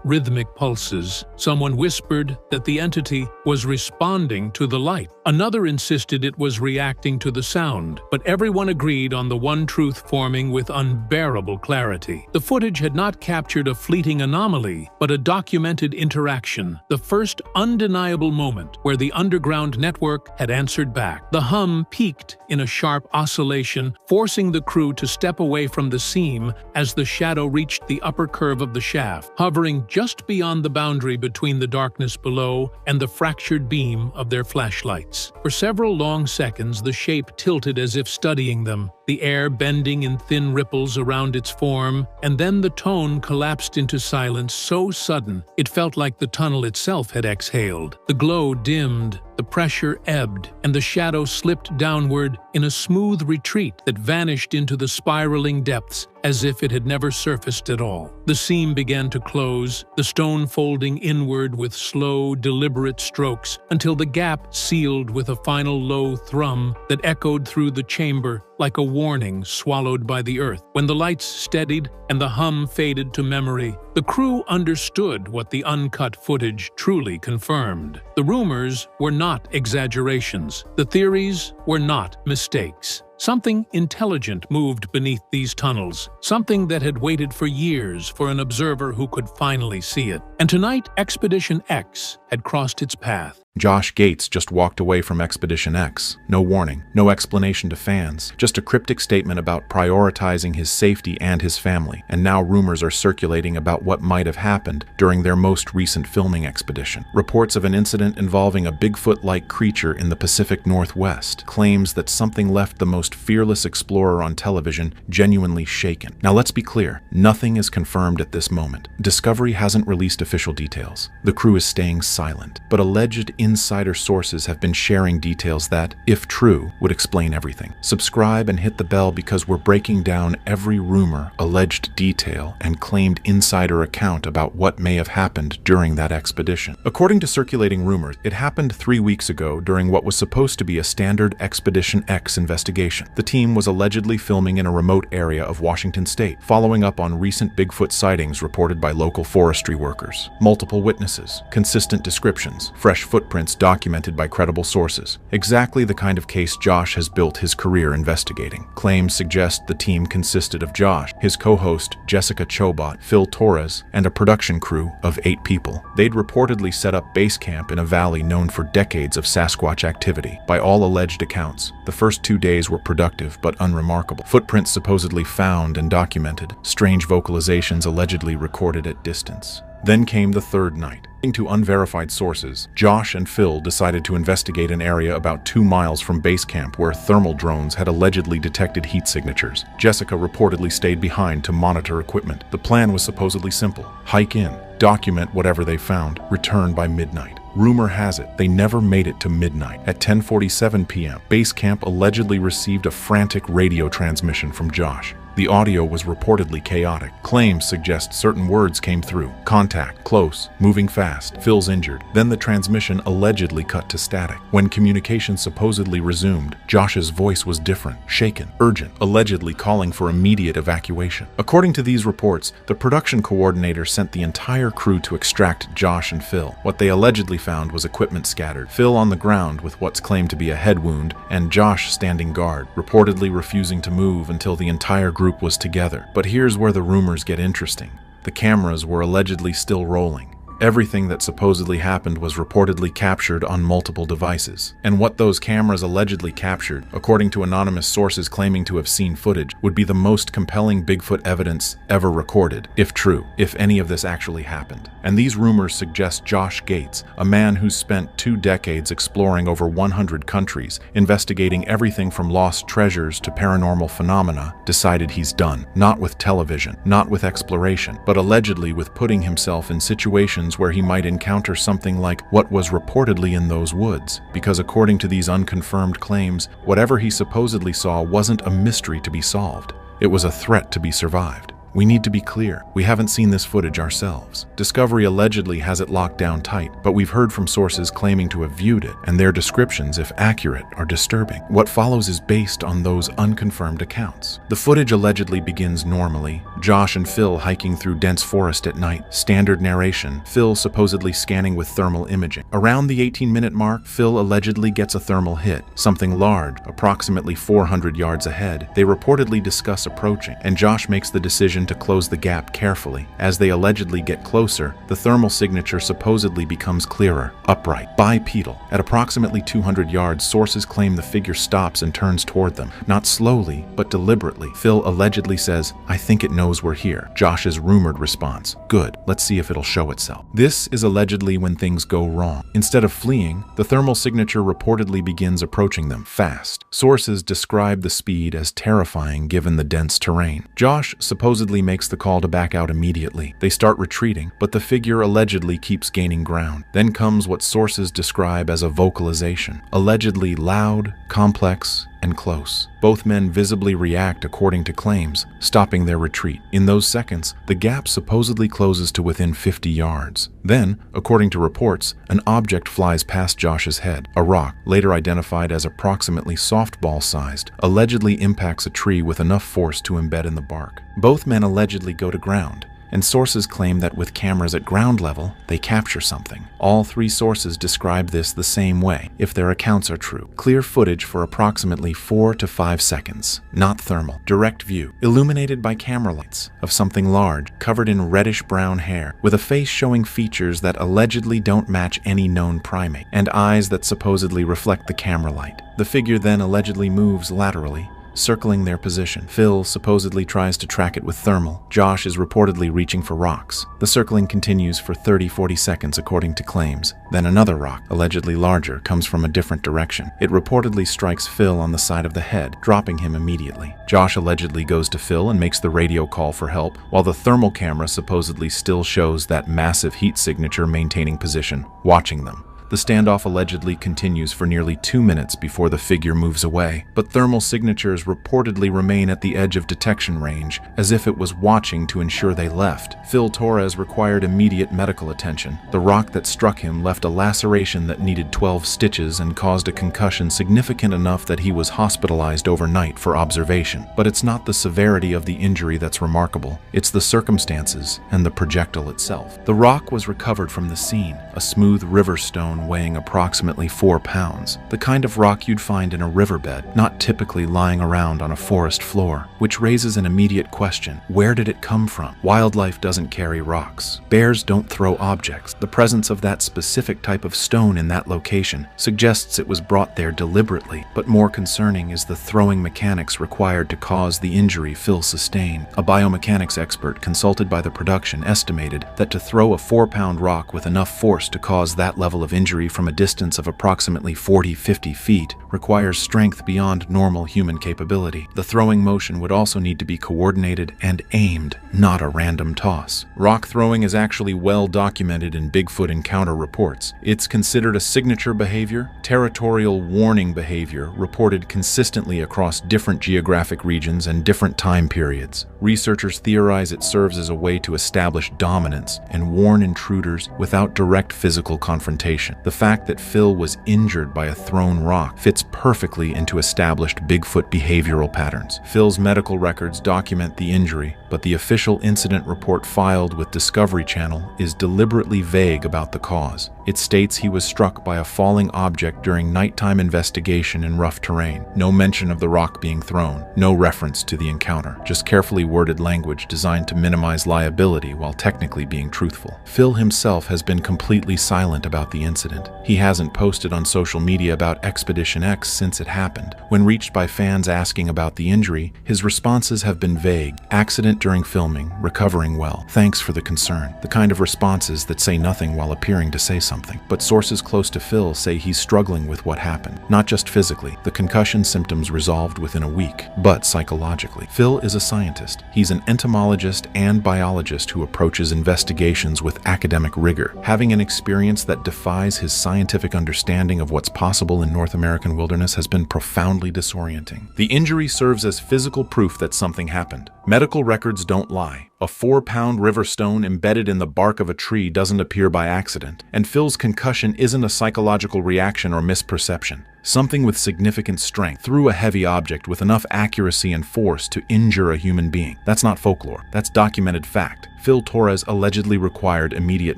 rhythmic pulses. Someone whispered that the entity was responding to the light. Another insisted it was reacting to the sound, but everyone agreed on the one truth forming with unbearable clarity. The footage had not captured a fleeting anomaly, but a documented interaction, the first undeniable moment where the underground network had answered back. The hum peaked in a sharp oscillation, forcing the crew to step away from the seam as the shadow reached the upper curve of the shaft, hovering just beyond the boundary between the darkness below and the fractured beam of their flashlights. For several long seconds, the shape tilted as if studying them, the air bending in thin ripples around its form, and then the tone collapsed into silence so sudden it felt like the tunnel itself had exhaled. The glow dimmed, the pressure ebbed, and the shadow slipped downward in a smooth retreat that vanished into the spiraling depths as if it had never surfaced at all. The seam began to close, the stone folding inward with slow, deliberate strokes until the gap sealed with a final low thrum that echoed through the chamber like a warning swallowed by the earth. When the lights steadied and the hum faded to memory, the crew understood what the uncut footage truly confirmed. The rumors were not exaggerations. The theories were not mistakes. Something intelligent moved beneath these tunnels, something that had waited for years for an observer who could finally see it. And tonight, Expedition X had crossed its path. Josh Gates just walked away from Expedition X. No warning, no explanation to fans, just a cryptic statement about prioritizing his safety and his family. And now rumors are circulating about what might have happened during their most recent filming expedition. Reports of an incident involving a Bigfoot-like creature in the Pacific Northwest, claims that something left the most fearless explorer on television genuinely shaken. Now let's be clear, nothing is confirmed at this moment. Discovery hasn't released official details. The crew is staying silent, but alleged insider sources have been sharing details that, if true, would explain everything. Subscribe and hit the bell because we're breaking down every rumor, alleged detail, and claimed insider account about what may have happened during that expedition. According to circulating rumors, it happened 3 weeks ago during what was supposed to be a standard Expedition X investigation. The team was allegedly filming in a remote area of Washington state, following up on recent Bigfoot sightings reported by local forestry workers. Multiple witnesses, consistent descriptions, fresh footprints documented by credible sources. Exactly the kind of case Josh has built his career investigating. Claims suggest the team consisted of Josh, his co-host Jessica Chobot, Phil Torres, and a production crew of 8 people. They'd reportedly set up base camp in a valley known for decades of Sasquatch activity. By all alleged accounts, the first 2 days were productive but unremarkable. Footprints supposedly found and documented, strange vocalizations allegedly recorded at distance. Then came the third night. According to unverified sources, Josh and Phil decided to investigate an area about 2 miles from base camp where thermal drones had allegedly detected heat signatures. Jessica reportedly stayed behind to monitor equipment. The plan was supposedly simple: hike in, document whatever they found, return by midnight. Rumor has it they never made it to midnight. At 10:47 p.m., base camp allegedly received a frantic radio transmission from Josh. The audio was reportedly chaotic. Claims suggest certain words came through: contact, close, moving fast, Phil's injured. Then the transmission allegedly cut to static. When communication supposedly resumed, Josh's voice was different, shaken, urgent, allegedly calling for immediate evacuation. According to these reports, the production coordinator sent the entire crew to extract Josh and Phil. What they allegedly found was equipment scattered, Phil on the ground with what's claimed to be a head wound, and Josh standing guard, reportedly refusing to move until the entire group was together. But here's where the rumors get interesting. The cameras were allegedly still rolling. Everything that supposedly happened was reportedly captured on multiple devices. And what those cameras allegedly captured, according to anonymous sources claiming to have seen footage, would be the most compelling Bigfoot evidence ever recorded, if true, if any of this actually happened. And these rumors suggest Josh Gates, a man who's spent 2 decades exploring over 100 countries, investigating everything from lost treasures to paranormal phenomena, decided he's done. Not with television, not with exploration, but allegedly with putting himself in situations where he might encounter something like what was reportedly in those woods, because according to these unconfirmed claims, whatever he supposedly saw wasn't a mystery to be solved. It was a threat to be survived. We need to be clear, we haven't seen this footage ourselves. Discovery allegedly has it locked down tight, but we've heard from sources claiming to have viewed it, and their descriptions, if accurate, are disturbing. What follows is based on those unconfirmed accounts. The footage allegedly begins normally, Josh and Phil hiking through dense forest at night. Standard narration, Phil supposedly scanning with thermal imaging. Around the 18-minute mark, Phil allegedly gets a thermal hit, something large, approximately 400 yards ahead. They reportedly discuss approaching, and Josh makes the decision to close the gap carefully. As they allegedly get closer, the thermal signature supposedly becomes clearer, upright, bipedal. At approximately 200 yards, sources claim the figure stops and turns toward them, not slowly, but deliberately. Phil allegedly says, "I think it knows we're here." Josh's rumored response, "Good, let's see if it'll show itself." This is allegedly when things go wrong. Instead of fleeing, the thermal signature reportedly begins approaching them, fast. Sources describe the speed as terrifying given the dense terrain. Josh supposedly makes the call to back out immediately. They start retreating, but the figure allegedly keeps gaining ground. Then comes what sources describe as a vocalization, allegedly loud, complex, and close. Both men visibly react according to claims, stopping their retreat. In those seconds, the gap supposedly closes to within 50 yards. Then, according to reports, an object flies past Josh's head. A rock, later identified as approximately softball-sized, allegedly impacts a tree with enough force to embed in the bark. Both men allegedly go to ground, and sources claim that with cameras at ground level, they capture something. All 3 sources describe this the same way, if their accounts are true. Clear footage for approximately 4 to 5 seconds, not thermal. Direct view, illuminated by camera lights, of something large, covered in reddish-brown hair, with a face showing features that allegedly don't match any known primate, and eyes that supposedly reflect the camera light. The figure then allegedly moves laterally, circling their position. Phil supposedly tries to track it with thermal. Josh is reportedly reaching for rocks. The circling continues for 30-40 seconds according to claims. Then another rock, allegedly larger, comes from a different direction. It reportedly strikes Phil on the side of the head, dropping him immediately. Josh allegedly goes to Phil and makes the radio call for help, while the thermal camera supposedly still shows that massive heat signature maintaining position, watching them. The standoff allegedly continues for nearly 2 minutes before the figure moves away, but thermal signatures reportedly remain at the edge of detection range, as if it was watching to ensure they left. Phil Torres required immediate medical attention. The rock that struck him left a laceration that needed 12 stitches and caused a concussion significant enough that he was hospitalized overnight for observation. But it's not the severity of the injury that's remarkable, it's the circumstances and the projectile itself. The rock was recovered from the scene, a smooth river stone stone weighing approximately 4 pounds, the kind of rock you'd find in a riverbed, not typically lying around on a forest floor, which raises an immediate question: where did it come from? Wildlife doesn't carry rocks. Bears don't throw objects. The presence of that specific type of stone in that location suggests it was brought there deliberately, but more concerning is the throwing mechanics required to cause the injury Phil sustained. A biomechanics expert consulted by the production estimated that to throw a 4-pound rock with enough force to cause that level of injury from a distance of approximately 40-50 feet requires strength beyond normal human capability. The throwing motion would also need to be coordinated and aimed, not a random toss. Rock throwing is actually well documented in Bigfoot encounter reports. It's considered a signature behavior, territorial warning behavior reported consistently across different geographic regions and different time periods. Researchers theorize it serves as a way to establish dominance and warn intruders without direct physical confrontation. The fact that Phil was injured by a thrown rock fits perfectly into established Bigfoot behavioral patterns. Phil's medical records document the injury, but the official incident report filed with Discovery Channel is deliberately vague about the cause. It states he was struck by a falling object during nighttime investigation in rough terrain. No mention of the rock being thrown, no reference to the encounter, just carefully worded language designed to minimize liability while technically being truthful. Phil himself has been completely silent about the incident. He hasn't posted on social media about Expedition X since it happened. When reached by fans asking about the injury, his responses have been vague. Accident during filming, recovering well, thanks for the concern. The kind of responses that say nothing while appearing to say something. But sources close to Phil say he's struggling with what happened. Not just physically, the concussion symptoms resolved within a week, but psychologically. Phil is a scientist. He's an entomologist and biologist who approaches investigations with academic rigor. Having an experience that defies his scientific understanding of what's possible in North American wilderness has been profoundly disorienting. The injury serves as physical proof that something happened. Medical records don't lie. A 4-pound river stone embedded in the bark of a tree doesn't appear by accident, and Phil's concussion isn't a psychological reaction or misperception. Something with significant strength threw a heavy object with enough accuracy and force to injure a human being. That's not folklore. That's documented fact. Phil Torres allegedly required immediate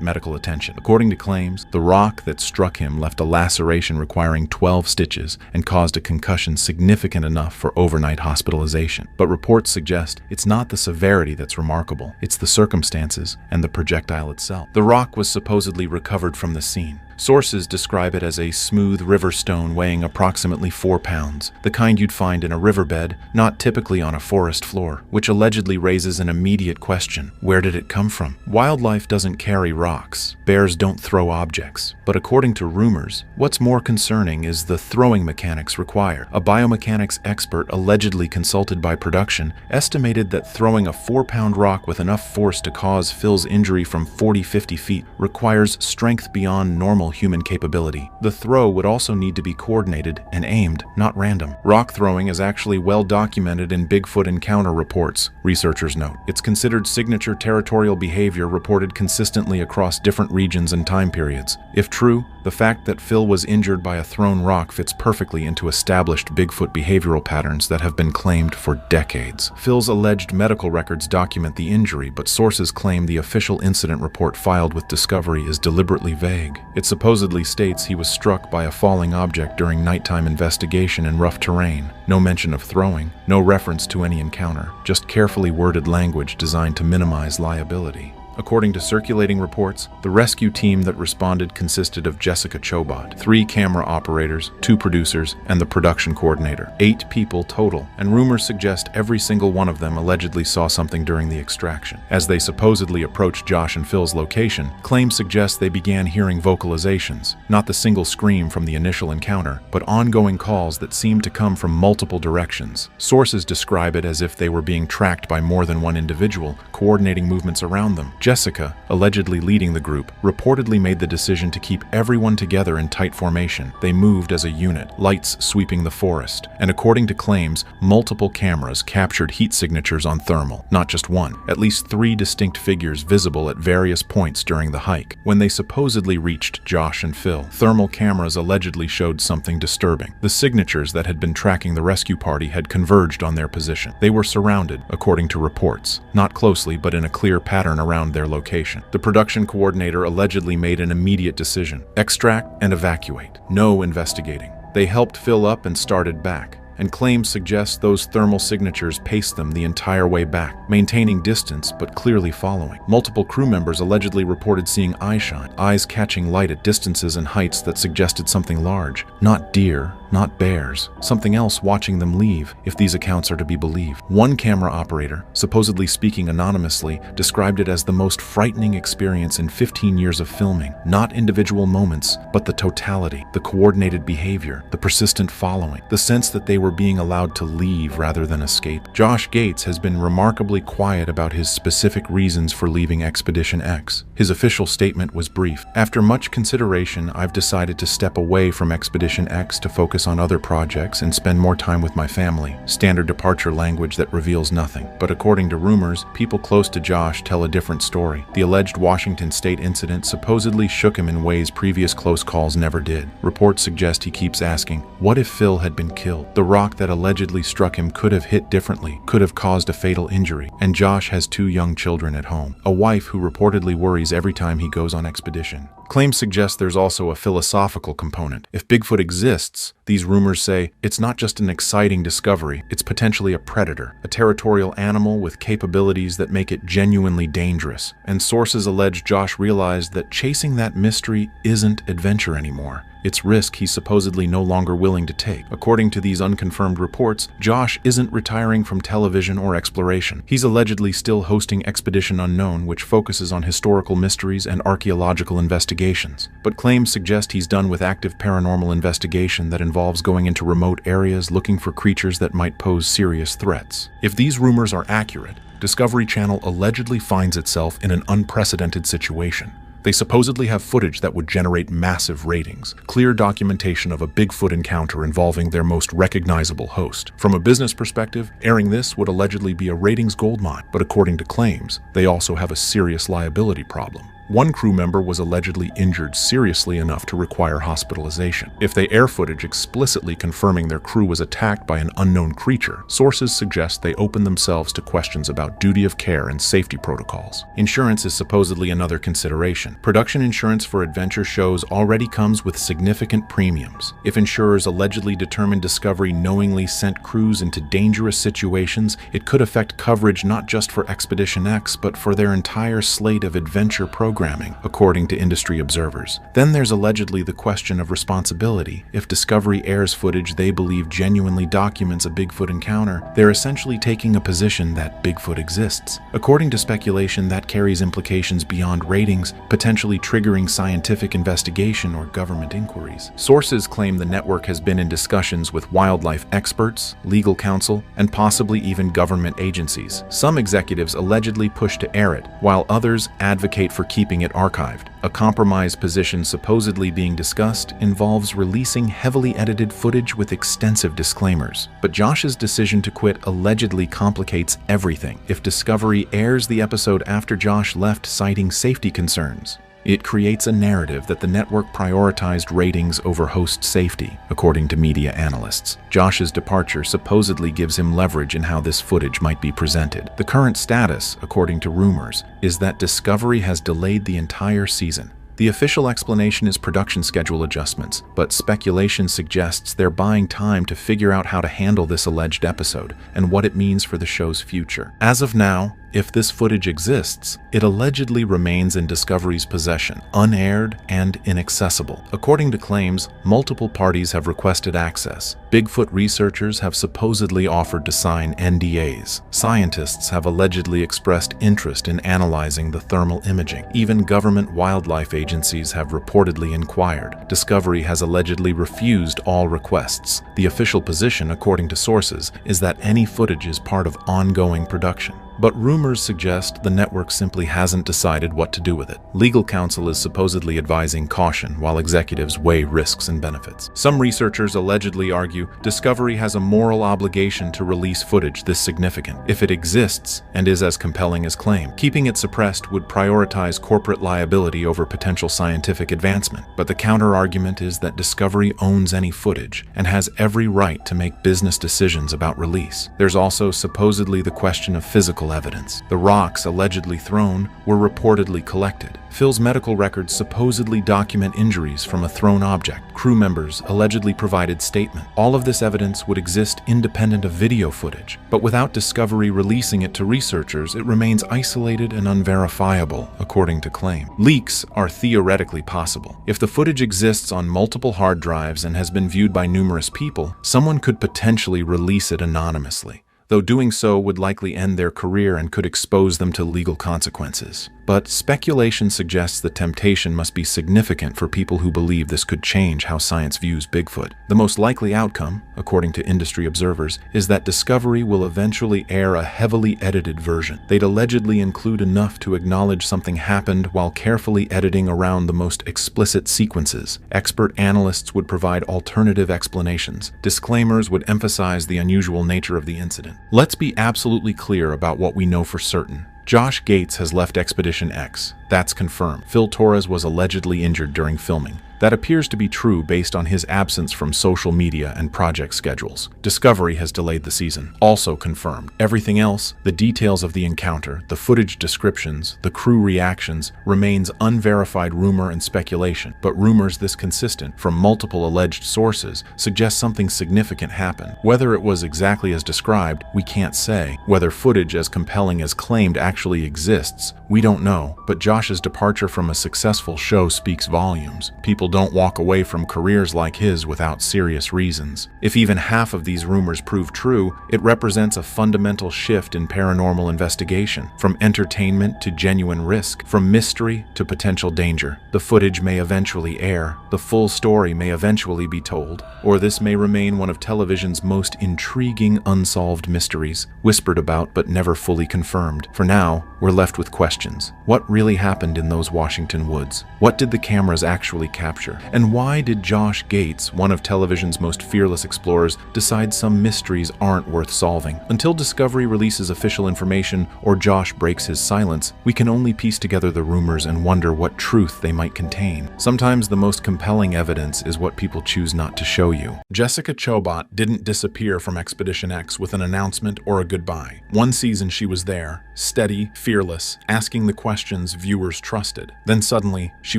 medical attention. According to claims, the rock that struck him left a laceration requiring 12 stitches and caused a concussion significant enough for overnight hospitalization. But reports suggest it's not the severity that's remarkable, it's the circumstances and the projectile itself. The rock was supposedly recovered from the scene. Sources describe it as a smooth river stone weighing approximately 4 pounds, the kind you'd find in a riverbed, not typically on a forest floor, which allegedly raises an immediate question: where did it come from? Wildlife doesn't carry rocks. Bears don't throw objects. But according to rumors, what's more concerning is the throwing mechanics required. A biomechanics expert allegedly consulted by production estimated that throwing a 4-pound rock with enough force to cause Phil's injury from 40-50 feet requires strength beyond normal human capability. The throw would also need to be coordinated and aimed, not random. Rock throwing is actually well documented in Bigfoot encounter reports, researchers note. It's considered signature territorial behavior reported consistently across different regions and time periods. If true, the fact that Phil was injured by a thrown rock fits perfectly into established Bigfoot behavioral patterns that have been claimed for decades. Phil's alleged medical records document the injury, but sources claim the official incident report filed with Discovery is deliberately vague. It supposedly states he was struck by a falling object during nighttime investigation in rough terrain. No mention of throwing, no reference to any encounter, just carefully worded language designed to minimize liability. According to circulating reports, the rescue team that responded consisted of Jessica Chobot, 3 camera operators, 2 producers, and the production coordinator. 8 people total, and rumors suggest every single one of them allegedly saw something during the extraction. As they supposedly approached Josh and Phil's location, claims suggest they began hearing vocalizations, not the single scream from the initial encounter, but ongoing calls that seemed to come from multiple directions. Sources describe it as if they were being tracked by more than one individual, coordinating movements around them. Jessica, allegedly leading the group, reportedly made the decision to keep everyone together in tight formation. They moved as a unit, lights sweeping the forest, and according to claims, multiple cameras captured heat signatures on thermal, not just one, at least 3 distinct figures visible at various points during the hike. When they supposedly reached Josh and Phil, thermal cameras allegedly showed something disturbing. The signatures that had been tracking the rescue party had converged on their position. They were surrounded, according to reports, not closely but in a clear pattern around their location. The production coordinator allegedly made an immediate decision: extract and evacuate. No investigating. They helped fill up and started back, and claims suggest those thermal signatures paced them the entire way back, maintaining distance but clearly following. Multiple crew members allegedly reported seeing eyeshine, eyes catching light at distances and heights that suggested something large. Not deer, not bears, something else watching them leave, if these accounts are to be believed. One camera operator, supposedly speaking anonymously, described it as the most frightening experience in 15 years of filming. Not individual moments, but the totality, the coordinated behavior, the persistent following, the sense that they were being allowed to leave rather than escape. Josh Gates has been remarkably quiet about his specific reasons for leaving Expedition X. His official statement was brief: "After much consideration, I've decided to step away from Expedition X to focus on other projects and spend more time with my family." Standard departure language that reveals nothing. But according to rumors, people close to Josh tell a different story. The alleged Washington State incident supposedly shook him in ways previous close calls never did. Reports suggest he keeps asking, what if Phil had been killed? The rock that allegedly struck him could have hit differently, could have caused a fatal injury. And Josh has 2 young children at home, a wife who reportedly worries every time he goes on expedition. Claims suggest there's also a philosophical component. If Bigfoot exists, these rumors say it's not just an exciting discovery, it's potentially a predator, a territorial animal with capabilities that make it genuinely dangerous. And sources allege Josh realized that chasing that mystery isn't adventure anymore. It's risk he's supposedly no longer willing to take. According to these unconfirmed reports, Josh isn't retiring from television or exploration. He's allegedly still hosting Expedition Unknown, which focuses on historical mysteries and archaeological investigations. But claims suggest he's done with active paranormal investigation that involves going into remote areas looking for creatures that might pose serious threats. If these rumors are accurate, Discovery Channel allegedly finds itself in an unprecedented situation. They supposedly have footage that would generate massive ratings, clear documentation of a Bigfoot encounter involving their most recognizable host. From a business perspective, airing this would allegedly be a ratings goldmine, but according to claims, they also have a serious liability problem. One crew member was allegedly injured seriously enough to require hospitalization. If they air footage explicitly confirming their crew was attacked by an unknown creature, sources suggest they open themselves to questions about duty of care and safety protocols. Insurance is supposedly another consideration. Production insurance for adventure shows already comes with significant premiums. If insurers allegedly determine Discovery knowingly sent crews into dangerous situations, it could affect coverage not just for Expedition X, but for their entire slate of adventure programming, according to industry observers. Then there's allegedly the question of responsibility. If Discovery airs footage they believe genuinely documents a Bigfoot encounter, they're essentially taking a position that Bigfoot exists. According to speculation, that carries implications beyond ratings, potentially triggering scientific investigation or government inquiries. Sources claim the network has been in discussions with wildlife experts, legal counsel, and possibly even government agencies. Some executives allegedly push to air it, while others advocate for keeping it archived. A compromise position supposedly being discussed involves releasing heavily edited footage with extensive disclaimers. But Josh's decision to quit allegedly complicates everything. If Discovery airs the episode after Josh left citing safety concerns, it creates a narrative that the network prioritized ratings over host safety, according to media analysts. Josh's departure supposedly gives him leverage in how this footage might be presented. The current status, according to rumors, is that Discovery has delayed the entire season. The official explanation is production schedule adjustments, but speculation suggests they're buying time to figure out how to handle this alleged episode and what it means for the show's future. As of now, if this footage exists, it allegedly remains in Discovery's possession, unaired and inaccessible. According to claims, multiple parties have requested access. Bigfoot researchers have supposedly offered to sign NDAs. Scientists have allegedly expressed interest in analyzing the thermal imaging. Even government wildlife agencies have reportedly inquired. Discovery has allegedly refused all requests. The official position, according to sources, is that any footage is part of ongoing production. But rumors suggest the network simply hasn't decided what to do with it. Legal counsel is supposedly advising caution while executives weigh risks and benefits. Some researchers allegedly argue Discovery has a moral obligation to release footage this significant, if it exists and is as compelling as claimed. Keeping it suppressed would prioritize corporate liability over potential scientific advancement. But the counter-argument is that Discovery owns any footage and has every right to make business decisions about release. There's also supposedly the question of physical physical evidence. The rocks allegedly thrown were reportedly collected. Phil's medical records supposedly document injuries from a thrown object. Crew members allegedly provided statements. All of this evidence would exist independent of video footage, but without Discovery releasing it to researchers, it remains isolated and unverifiable, according to claim. Leaks are theoretically possible. If the footage exists on multiple hard drives and has been viewed by numerous people, someone could potentially release it anonymously, though doing so would likely end their career and could expose them to legal consequences. But speculation suggests the temptation must be significant for people who believe this could change how science views Bigfoot. The most likely outcome, according to industry observers, is that Discovery will eventually air a heavily edited version. They'd allegedly include enough to acknowledge something happened while carefully editing around the most explicit sequences. Expert analysts would provide alternative explanations. Disclaimers would emphasize the unusual nature of the incident. Let's be absolutely clear about what we know for certain. Josh Gates has left Expedition X. That's confirmed. Phil Torres was allegedly injured during filming. That appears to be true based on his absence from social media and project schedules. Discovery has delayed the season. Also confirmed. Everything else, the details of the encounter, the footage descriptions, the crew reactions, remains unverified rumor and speculation. But rumors this consistent from multiple alleged sources suggest something significant happened. Whether it was exactly as described, we can't say. Whether footage as compelling as claimed actually exists, we don't know. But Josh's departure from a successful show speaks volumes. People don't walk away from careers like his without serious reasons. If even half of these rumors prove true, it represents a fundamental shift in paranormal investigation, from entertainment to genuine risk, from mystery to potential danger. The footage may eventually air, the full story may eventually be told, or this may remain one of television's most intriguing unsolved mysteries, whispered about but never fully confirmed. For now, we're left with questions. What really happened in those Washington woods? What did the cameras actually capture? And why did Josh Gates, one of television's most fearless explorers, decide some mysteries aren't worth solving? Until Discovery releases official information or Josh breaks his silence, we can only piece together the rumors and wonder what truth they might contain. Sometimes the most compelling evidence is what people choose not to show you. Jessica Chobot didn't disappear from Expedition X with an announcement or a goodbye. One season she was there, steady, fearless, asking the questions viewers trusted. Then suddenly, she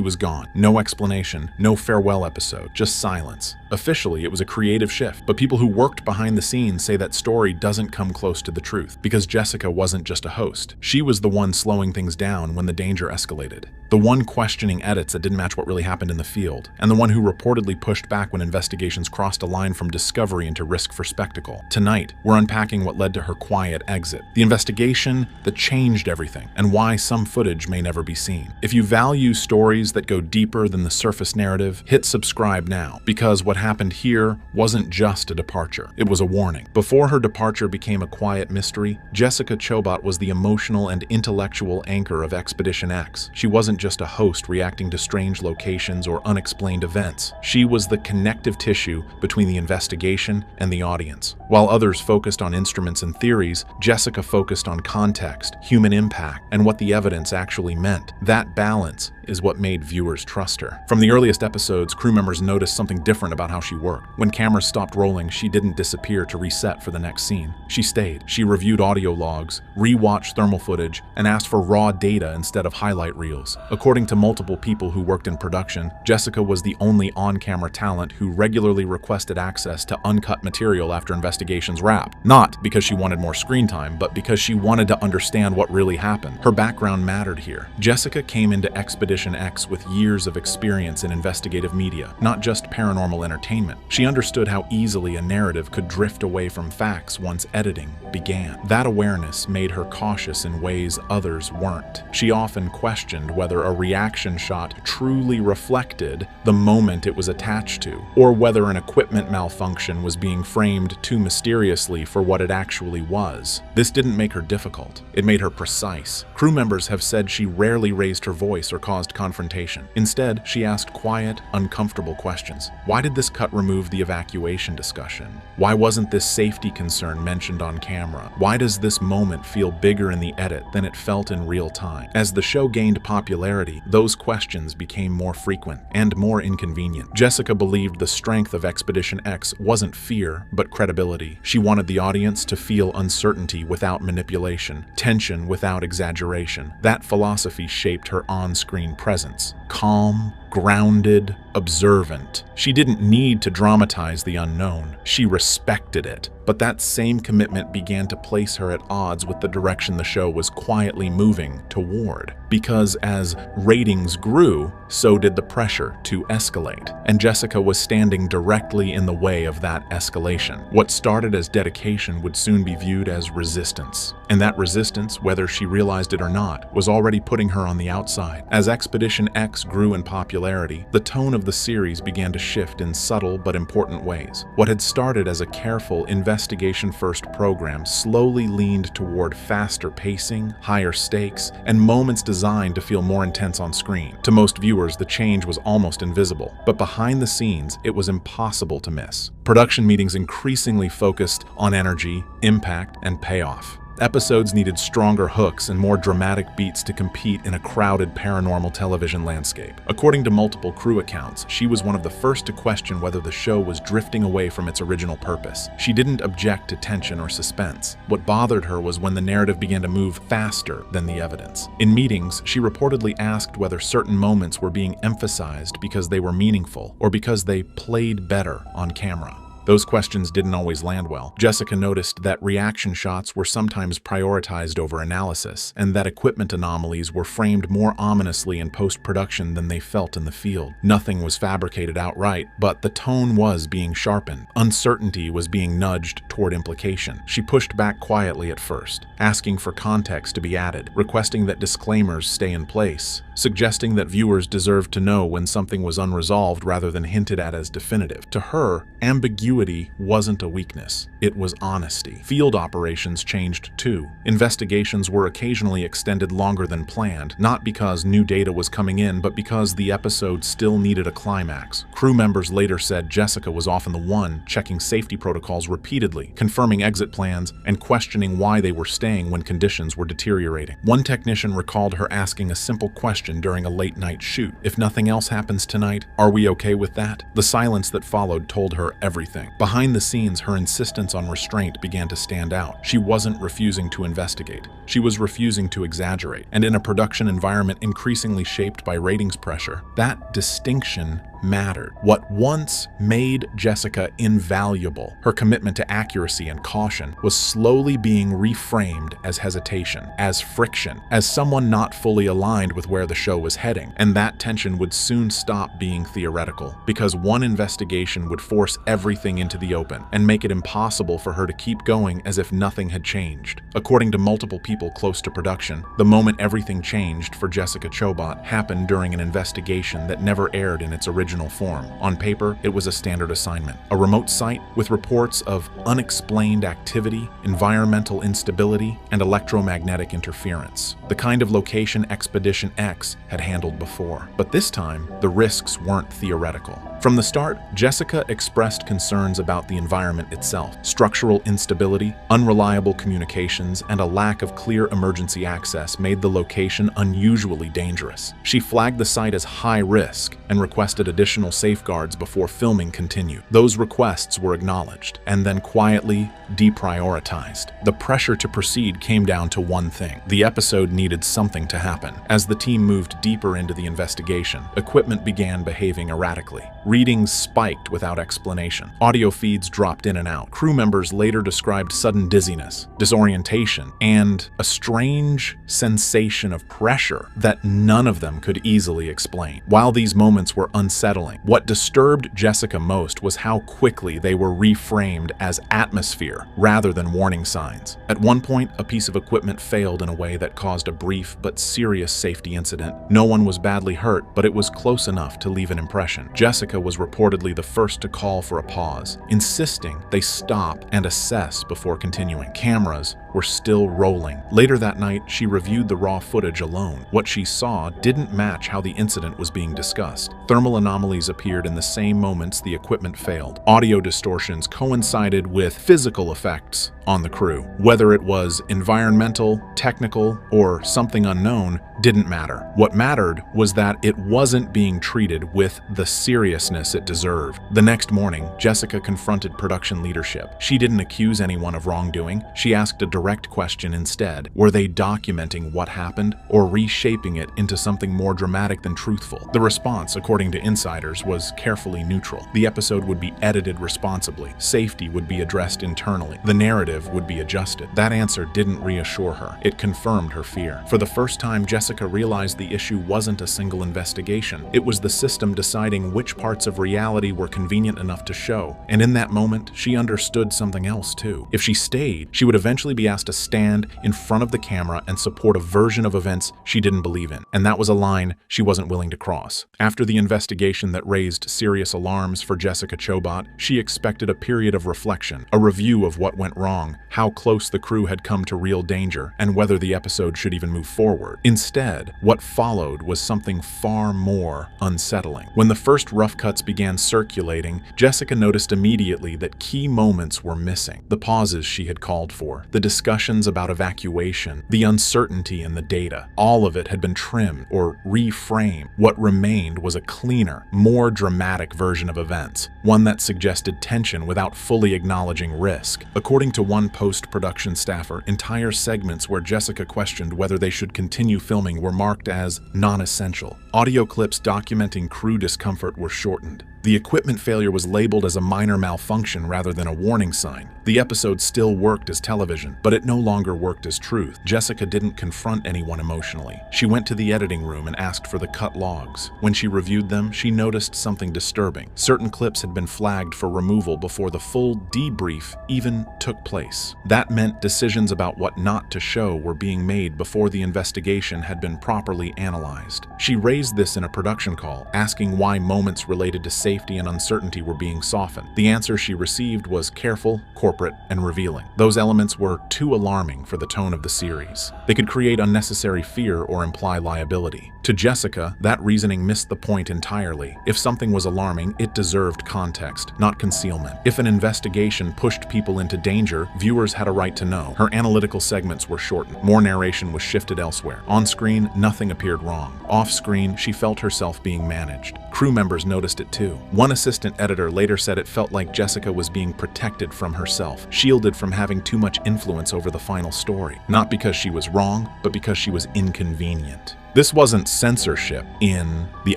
was gone. No explanation, no farewell episode, just silence. Officially, it was a creative shift, but people who worked behind the scenes say that story doesn't come close to the truth, because Jessica wasn't just a host. She was the one slowing things down when the danger escalated. The one questioning edits that didn't match what really happened in the field, and the one who reportedly pushed back when investigations crossed a line from discovery into risk for spectacle. Tonight, we're unpacking what led to her quiet exit, the investigation that changed everything, and why some footage may never be seen. If you value stories that go deeper than the surface narrative, hit subscribe now, because what happened here wasn't just a departure, it was a warning. Before her departure became a quiet mystery, Jessica Chobot was the emotional and intellectual anchor of Expedition X. She wasn't just a host reacting to strange locations or unexplained events. She was the connective tissue between the investigation and the audience. While others focused on instruments and theories, Jessica focused on context, human impact, and what the evidence actually meant. That balance is what made viewers trust her. From the earliest episodes, crew members noticed something different about how she worked. When cameras stopped rolling, she didn't disappear to reset for the next scene. She stayed. She reviewed audio logs, rewatched thermal footage, and asked for raw data instead of highlight reels. According to multiple people who worked in production, Jessica was the only on-camera talent who regularly requested access to uncut material after investigations wrapped. Not because she wanted more screen time, but because she wanted to understand what really happened. Her background mattered here. Jessica came into Expedition X with years of experience in investigative media, not just paranormal entertainment. She understood how easily a narrative could drift away from facts once editing began. That awareness made her cautious in ways others weren't. She often questioned whether a reaction shot truly reflected the moment it was attached to, or whether an equipment malfunction was being framed too mysteriously for what it actually was. This didn't make her difficult. It made her precise. Crew members have said she rarely raised her voice or caused confrontation. Instead, she asked quiet, uncomfortable questions. Why did this cut remove the evacuation discussion? Why wasn't this safety concern mentioned on camera? Why does this moment feel bigger in the edit than it felt in real time? As the show gained popularity, those questions became more frequent and more inconvenient. Jessica believed the strength of Expedition X wasn't fear, but credibility. She wanted the audience to feel uncertainty without manipulation, tension without exaggeration. That philosophy shaped her on-screen presence. Calm, grounded, observant. She didn't need to dramatize the unknown. She respected it. But that same commitment began to place her at odds with the direction the show was quietly moving toward. Because as ratings grew, so did the pressure to escalate. And Jessica was standing directly in the way of that escalation. What started as dedication would soon be viewed as resistance. And that resistance, whether she realized it or not, was already putting her on the outside. As Expedition X grew in popularity, the tone of the series began to shift in subtle but important ways. What had started as a careful investigation-first program slowly leaned toward faster pacing, higher stakes, and moments designed to feel more intense on screen. To most viewers, the change was almost invisible, but behind the scenes, it was impossible to miss. Production meetings increasingly focused on energy, impact, and payoff. Episodes needed stronger hooks and more dramatic beats to compete in a crowded paranormal television landscape. According to multiple crew accounts, she was one of the first to question whether the show was drifting away from its original purpose. She didn't object to tension or suspense. What bothered her was when the narrative began to move faster than the evidence. In meetings, she reportedly asked whether certain moments were being emphasized because they were meaningful or because they played better on camera. Those questions didn't always land well. Jessica noticed that reaction shots were sometimes prioritized over analysis, and that equipment anomalies were framed more ominously in post-production than they felt in the field. Nothing was fabricated outright, but the tone was being sharpened. Uncertainty was being nudged toward implication. She pushed back quietly at first, asking for context to be added, requesting that disclaimers stay in place, suggesting that viewers deserved to know when something was unresolved rather than hinted at as definitive. To her, ambiguity wasn't a weakness, it was honesty. Field operations changed too. Investigations were occasionally extended longer than planned, not because new data was coming in, but because the episode still needed a climax. Crew members later said Jessica was often the one checking safety protocols repeatedly, confirming exit plans, and questioning why they were staying when conditions were deteriorating. One technician recalled her asking a simple question during a late-night shoot: "If nothing else happens tonight, are we okay with that?" The silence that followed told her everything. Behind the scenes, her insistence on restraint began to stand out. She wasn't refusing to investigate. She was refusing to exaggerate. And in a production environment increasingly shaped by ratings pressure, that distinction mattered. What once made Jessica invaluable, her commitment to accuracy and caution, was slowly being reframed as hesitation, as friction, as someone not fully aligned with where the show was heading. And that tension would soon stop being theoretical, because one investigation would force everything into the open and make it impossible for her to keep going as if nothing had changed. According to multiple people close to production, the moment everything changed for Jessica Chobot happened during an investigation that never aired in its original form. On paper, it was a standard assignment. A remote site with reports of unexplained activity, environmental instability, and electromagnetic interference. The kind of location Expedition X had handled before. But this time, the risks weren't theoretical. From the start, Jessica expressed concerns about the environment itself. Structural instability, unreliable communications, and a lack of clear emergency access made the location unusually dangerous. She flagged the site as high risk and requested additional safeguards before filming continued. Those requests were acknowledged and then quietly deprioritized. The pressure to proceed came down to one thing: the episode needed something to happen. As the team moved deeper into the investigation, equipment began behaving erratically. Readings spiked without explanation. Audio feeds dropped in and out. Crew members later described sudden dizziness, disorientation, and a strange sensation of pressure that none of them could easily explain. While these moments were unsettling, what disturbed Jessica most was how quickly they were reframed as atmosphere rather than warning signs. At one point, a piece of equipment failed in a way that caused a brief but serious safety incident. No one was badly hurt, but it was close enough to leave an impression. Jessica was reportedly the first to call for a pause, insisting they stop and assess before continuing. Cameras, were still rolling. Later that night, she reviewed the raw footage alone. What she saw didn't match how the incident was being discussed. Thermal anomalies appeared in the same moments the equipment failed. Audio distortions coincided with physical effects on the crew. Whether it was environmental, technical, or something unknown didn't matter. What mattered was that it wasn't being treated with the seriousness it deserved. The next morning, Jessica confronted production leadership. She didn't accuse anyone of wrongdoing. She asked a direct question instead. Were they documenting what happened or reshaping it into something more dramatic than truthful? The response, according to insiders, was carefully neutral. The episode would be edited responsibly. Safety would be addressed internally. The narrative would be adjusted. That answer didn't reassure her. It confirmed her fear. For the first time, Jessica realized the issue wasn't a single investigation. It was the system deciding which parts of reality were convenient enough to show. And in that moment, she understood something else too. If she stayed, she would eventually be asked to stand in front of the camera and support a version of events she didn't believe in. And that was a line she wasn't willing to cross. After the investigation that raised serious alarms for Jessica Chobot, she expected a period of reflection, a review of what went wrong, how close the crew had come to real danger, and whether the episode should even move forward. Instead, what followed was something far more unsettling. When the first rough cuts began circulating, Jessica noticed immediately that key moments were missing. The pauses she had called for, the discussions about evacuation, the uncertainty in the data, all of it had been trimmed or reframed. What remained was a cleaner, more dramatic version of events, one that suggested tension without fully acknowledging risk. According to one post-production staffer, entire segments where Jessica questioned whether they should continue filming were marked as non-essential. Audio clips documenting crew discomfort were shortened. The equipment failure was labeled as a minor malfunction rather than a warning sign. The episode still worked as television, but it no longer worked as truth. Jessica didn't confront anyone emotionally. She went to the editing room and asked for the cut logs. When she reviewed them, she noticed something disturbing. Certain clips had been flagged for removal before the full debrief even took place. That meant decisions about what not to show were being made before the investigation had been properly analyzed. She raised this in a production call, asking why moments related to safety and uncertainty were being softened. The answer she received was careful, corporate, and revealing. Those elements were too alarming for the tone of the series. They could create unnecessary fear or imply liability. To Jessica, that reasoning missed the point entirely. If something was alarming, it deserved context, not concealment. If an investigation pushed people into danger, viewers had a right to know. Her analytical segments were shortened. More narration was shifted elsewhere. On screen, nothing appeared wrong. Off screen, she felt herself being managed. Crew members noticed it too. One assistant editor later said it felt like Jessica was being protected from herself, shielded from having too much influence over the final story. Not because she was wrong, but because she was inconvenient. This wasn't censorship in the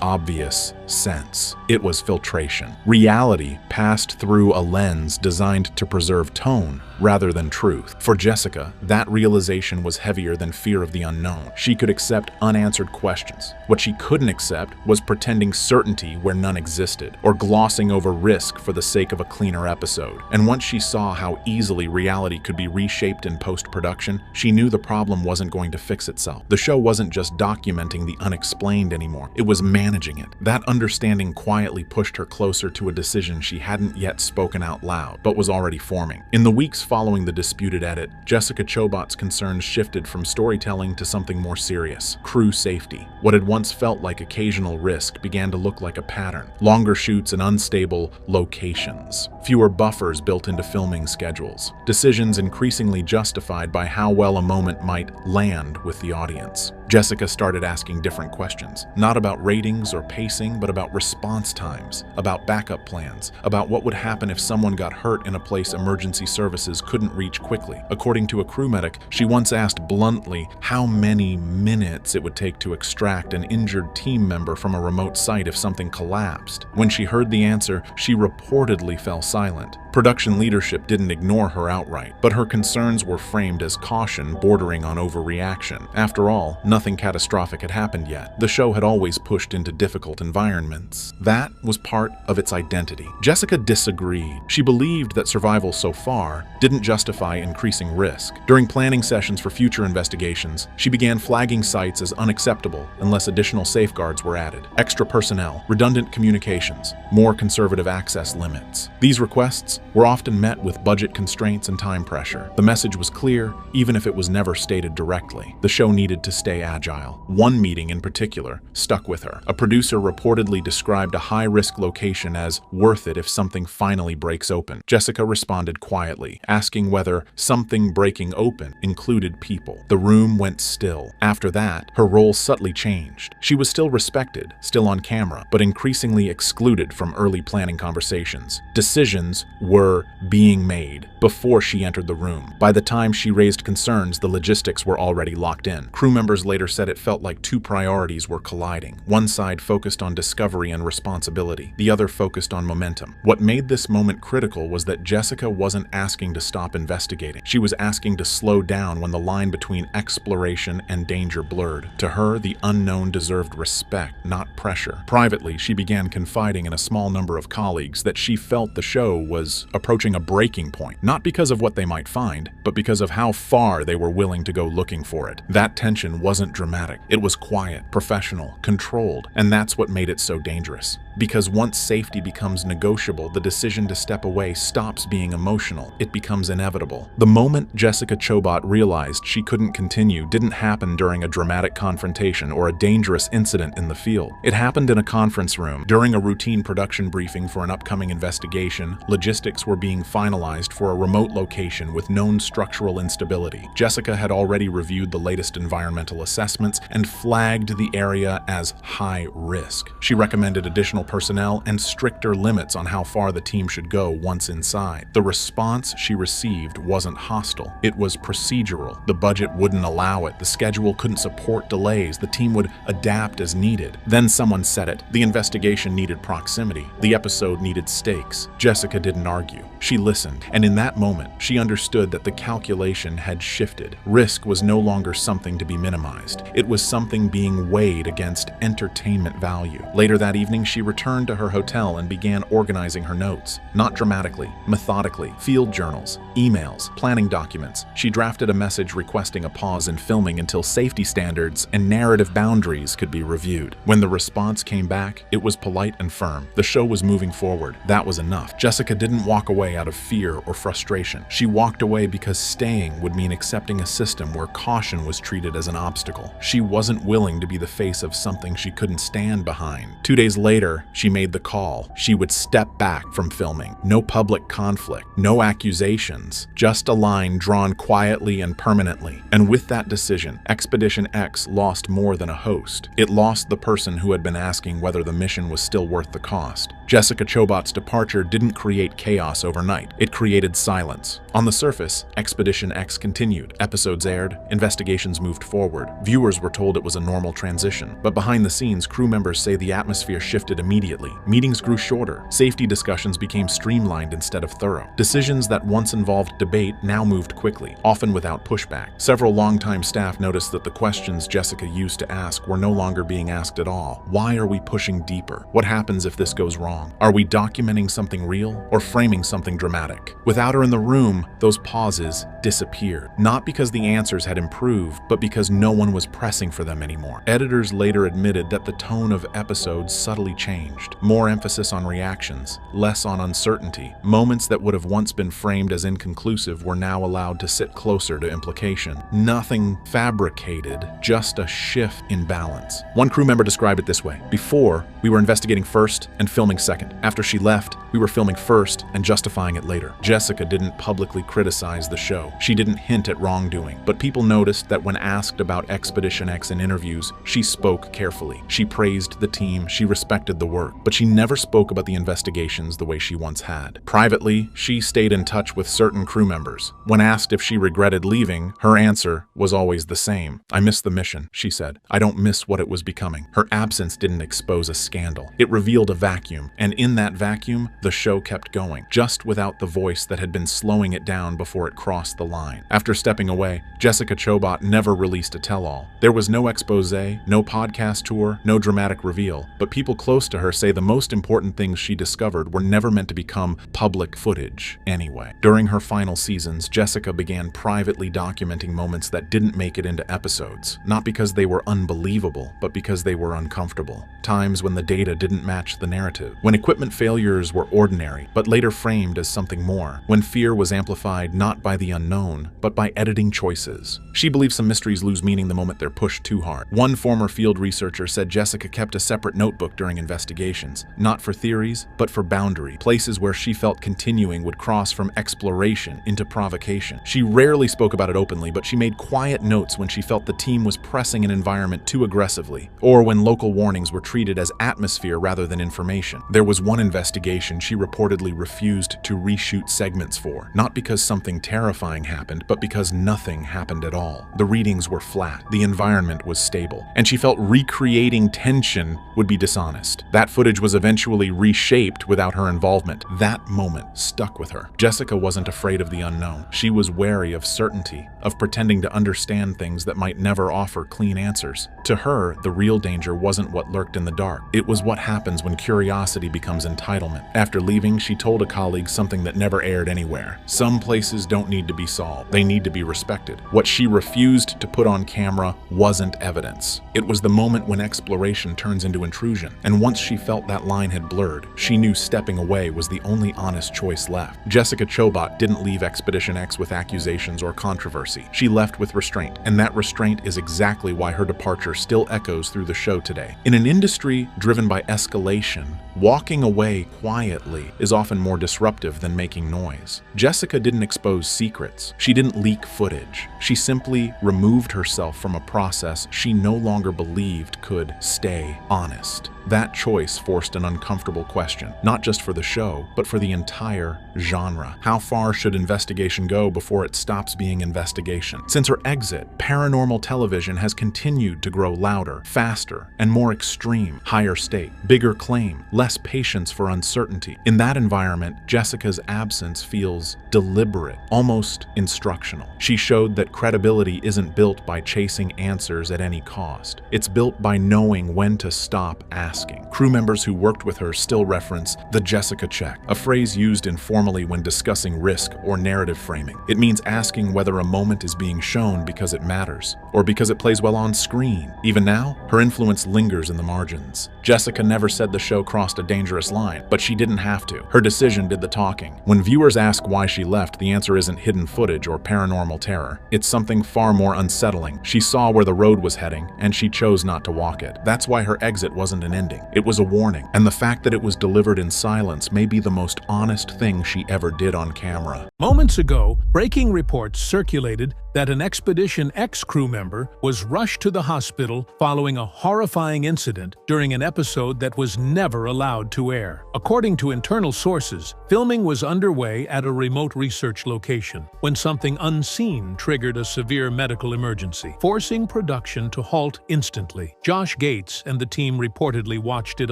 obvious sense. It was filtration. Reality passed through a lens designed to preserve tone rather than truth. For Jessica, that realization was heavier than fear of the unknown. She could accept unanswered questions. What she couldn't accept was pretending certainty where none existed, or glossing over risk for the sake of a cleaner episode. And once she saw how easily reality could be reshaped in post-production, she knew the problem wasn't going to fix itself. The show wasn't just documenting the unexplained anymore. It was managing it. That understanding quietly pushed her closer to a decision she hadn't yet spoken out loud, but was already forming. In the weeks following the disputed edit, Jessica Chobot's concerns shifted from storytelling to something more serious: crew safety. What had once felt like occasional risk began to look like a pattern: longer shoots and unstable locations, fewer buffers built into filming schedules, decisions increasingly justified by how well a moment might land with the audience. Jessica started asking different questions, not about ratings or pacing, but about response times, about backup plans, about what would happen if someone got hurt in a place emergency services couldn't reach quickly. According to a crew medic, she once asked bluntly how many minutes it would take to extract an injured team member from a remote site if something collapsed. When she heard the answer, she reportedly fell silent. Production leadership didn't ignore her outright, but her concerns were framed as caution bordering on overreaction. After all, nothing catastrophic had happened yet. The show had always pushed into difficult environments. That was part of its identity. Jessica disagreed. She believed that survival so far didn't justify increasing risk. During planning sessions for future investigations, she began flagging sites as unacceptable unless additional safeguards were added: extra personnel, redundant communications, more conservative access limits. These requests were often met with budget constraints and time pressure. The message was clear, even if it was never stated directly. The show needed to stay agile. One meeting in particular stuck with her. A producer reportedly described a high-risk location as worth it if something finally breaks open. Jessica responded quietly, asking whether something breaking open included people. The room went still. After that, her role subtly changed. She was still respected, still on camera, but increasingly excluded from early planning conversations. Decisions were being made before she entered the room. By the time she raised concerns, the logistics were already locked in. Crew members later said it felt like two priorities were colliding. One side focused on discovery and responsibility, the other focused on momentum. What made this moment critical was that Jessica wasn't asking to stop investigating. She was asking to slow down when the line between exploration and danger blurred. To her, the unknown deserved respect, not pressure. Privately, she began confiding in a small number of colleagues that she felt the show was approaching a breaking point, not because of what they might find, but because of how far they were willing to go looking for it. That tension wasn't dramatic. It was quiet, professional, controlled, and that's what made it so dangerous. Because once safety becomes negotiable, the decision to step away stops being emotional. It becomes inevitable. The moment Jessica Chobot realized she couldn't continue didn't happen during a dramatic confrontation or a dangerous incident in the field. It happened in a conference room. During a routine production briefing for an upcoming investigation, logistics were being finalized for a remote location with known structural instability. Jessica had already reviewed the latest environmental assessments and flagged the area as high risk. She recommended additional personnel and stricter limits on how far the team should go once inside. The response she received wasn't hostile. It was procedural. The budget wouldn't allow it. The schedule couldn't support delays. The team would adapt as needed. Then someone said it. The investigation needed proximity. The episode needed stakes. Jessica didn't argue. She listened, and in that moment, she understood that the calculation had shifted. Risk was no longer something to be minimized. It was something being weighed against entertainment value. Later that evening, she returned to her hotel and began organizing her notes. Not dramatically, methodically, field journals, emails, planning documents. She drafted a message requesting a pause in filming until safety standards and narrative boundaries could be reviewed. When the response came back, it was polite and firm. The show was moving forward. That was enough. Jessica didn't walk away out of fear or frustration. She walked away because staying would mean accepting a system where caution was treated as an obstacle. She wasn't willing to be the face of something she couldn't stand behind. 2 days later, she made the call. She would step back from filming. No public conflict, no accusations, just a line drawn quietly and permanently. And with that decision, Expedition X lost more than a host. It lost the person who had been asking whether the mission was still worth the cost. Jessica Chobot's departure didn't create chaos overnight. It created silence. On the surface, Expedition X continued. Episodes aired, investigations moved forward. Viewers were told it was a normal transition. But behind the scenes, crew members say the atmosphere shifted immediately. Meetings grew shorter. Safety discussions became streamlined instead of thorough. Decisions that once involved debate now moved quickly, often without pushback. Several longtime staff noticed that the questions Jessica used to ask were no longer being asked at all. Why are we pushing deeper? What happens if this goes wrong? Are we documenting something real or framing something dramatic? Without her in the room, those pauses disappeared. Not because the answers had improved, but because no one was pressing for them anymore. Editors later admitted that the tone of episodes subtly changed. More emphasis on reactions, less on uncertainty. Moments that would have once been framed as inconclusive were now allowed to sit closer to implication. Nothing fabricated, just a shift in balance. One crew member described it this way: before, we were investigating first and filming second. After she left, we were filming first and justifying it later. Jessica didn't publicly criticize the show. She didn't hint at wrongdoing. But people noticed that when asked about Expedition X in interviews, she spoke carefully. She praised the team, she respected the work, but she never spoke about the investigations the way she once had. Privately, she stayed in touch with certain crew members. When asked if she regretted leaving, her answer was always the same. "I miss the mission," she said. "I don't miss what it was becoming." Her absence didn't expose a scandal. It revealed a vacuum, and in that vacuum, the show kept going, just without the voice that had been slowing it down before it crossed the line. After stepping away, Jessica Chobot never released a tell-all. There was no expose, no podcast tour, no dramatic reveal, but people close to her say the most important things she discovered were never meant to become public footage anyway. During her final seasons, Jessica began privately documenting moments that didn't make it into episodes, not because they were unbelievable, but because they were uncomfortable. Times when the data didn't match the narrative, when equipment failures were ordinary, but later framed as something more, when fear was amplified not by the unknown, but by editing choices. She believes some mysteries lose meaning the moment they're pushed too hard. One former field researcher said Jessica kept a separate notebook during investigations, not for theories, but for boundary, places where she felt continuing would cross from exploration into provocation. She rarely spoke about it openly, but she made quiet notes when she felt the team was pressing an environment too aggressively, or when local warnings were treated as atmosphere rather than information. There was one investigation she reportedly refused to reshoot segments for, not because something terrifying happened, but because nothing happened at all. The readings were flat, the environment was stable, and she felt recreating tension would be dishonest. That footage was eventually reshaped without her involvement. That moment stuck with her. Jessica wasn't afraid of the unknown. She was wary of certainty, of pretending to understand things that might never offer clean answers. To her, the real danger wasn't what lurked in the dark. It was what happens when curiosity becomes entitlement. After leaving, she told a colleague something that never aired anywhere. Some places don't need to be solved. They need to be respected. What she refused to put on camera wasn't evidence. It was the moment when exploration turns into intrusion. And once she felt that line had blurred, she knew stepping away was the only honest choice left. Jessica Chobot didn't leave Expedition X with accusations or controversy. She left with restraint, and that restraint is exactly why her departure still echoes through the show today. In an industry driven by escalation, walking away quietly is often more disruptive than making noise. Jessica didn't expose secrets. She didn't leak footage. She simply removed herself from a process she no longer believed could stay honest. That choice forced an uncomfortable question, not just for the show, but for the entire genre. How far should investigation go before it stops being investigation? Since her exit, paranormal television has continued to grow louder, faster, and more extreme, higher stake, bigger claim, less patience for uncertainty. In that environment, Jessica's absence feels deliberate, almost instructional. She showed that credibility isn't built by chasing answers at any cost. It's built by knowing when to stop asking. Crew members who worked with her still reference the Jessica check, a phrase used informally when discussing risk or narrative framing. It means asking whether a moment is being shown because it matters, or because it plays well on screen. Even now, her influence lingers in the margins. Jessica never said the show crossed a dangerous line, but she didn't have to. Her decision did the talking. When viewers ask why she left, the answer isn't hidden footage or paranormal terror. It's something far more unsettling. She saw where the road was heading, and she chose not to walk it. That's why her exit wasn't an ending. It was a warning, and the fact that it was delivered in silence may be the most honest thing she ever did on camera. Moments ago, breaking reports circulated that an Expedition X crew member was rushed to the hospital following a horrifying incident during an episode that was never allowed to air. According to internal sources, filming was underway at a remote research location when something unseen triggered a severe medical emergency, forcing production to halt instantly. Josh Gates and the team reportedly watched it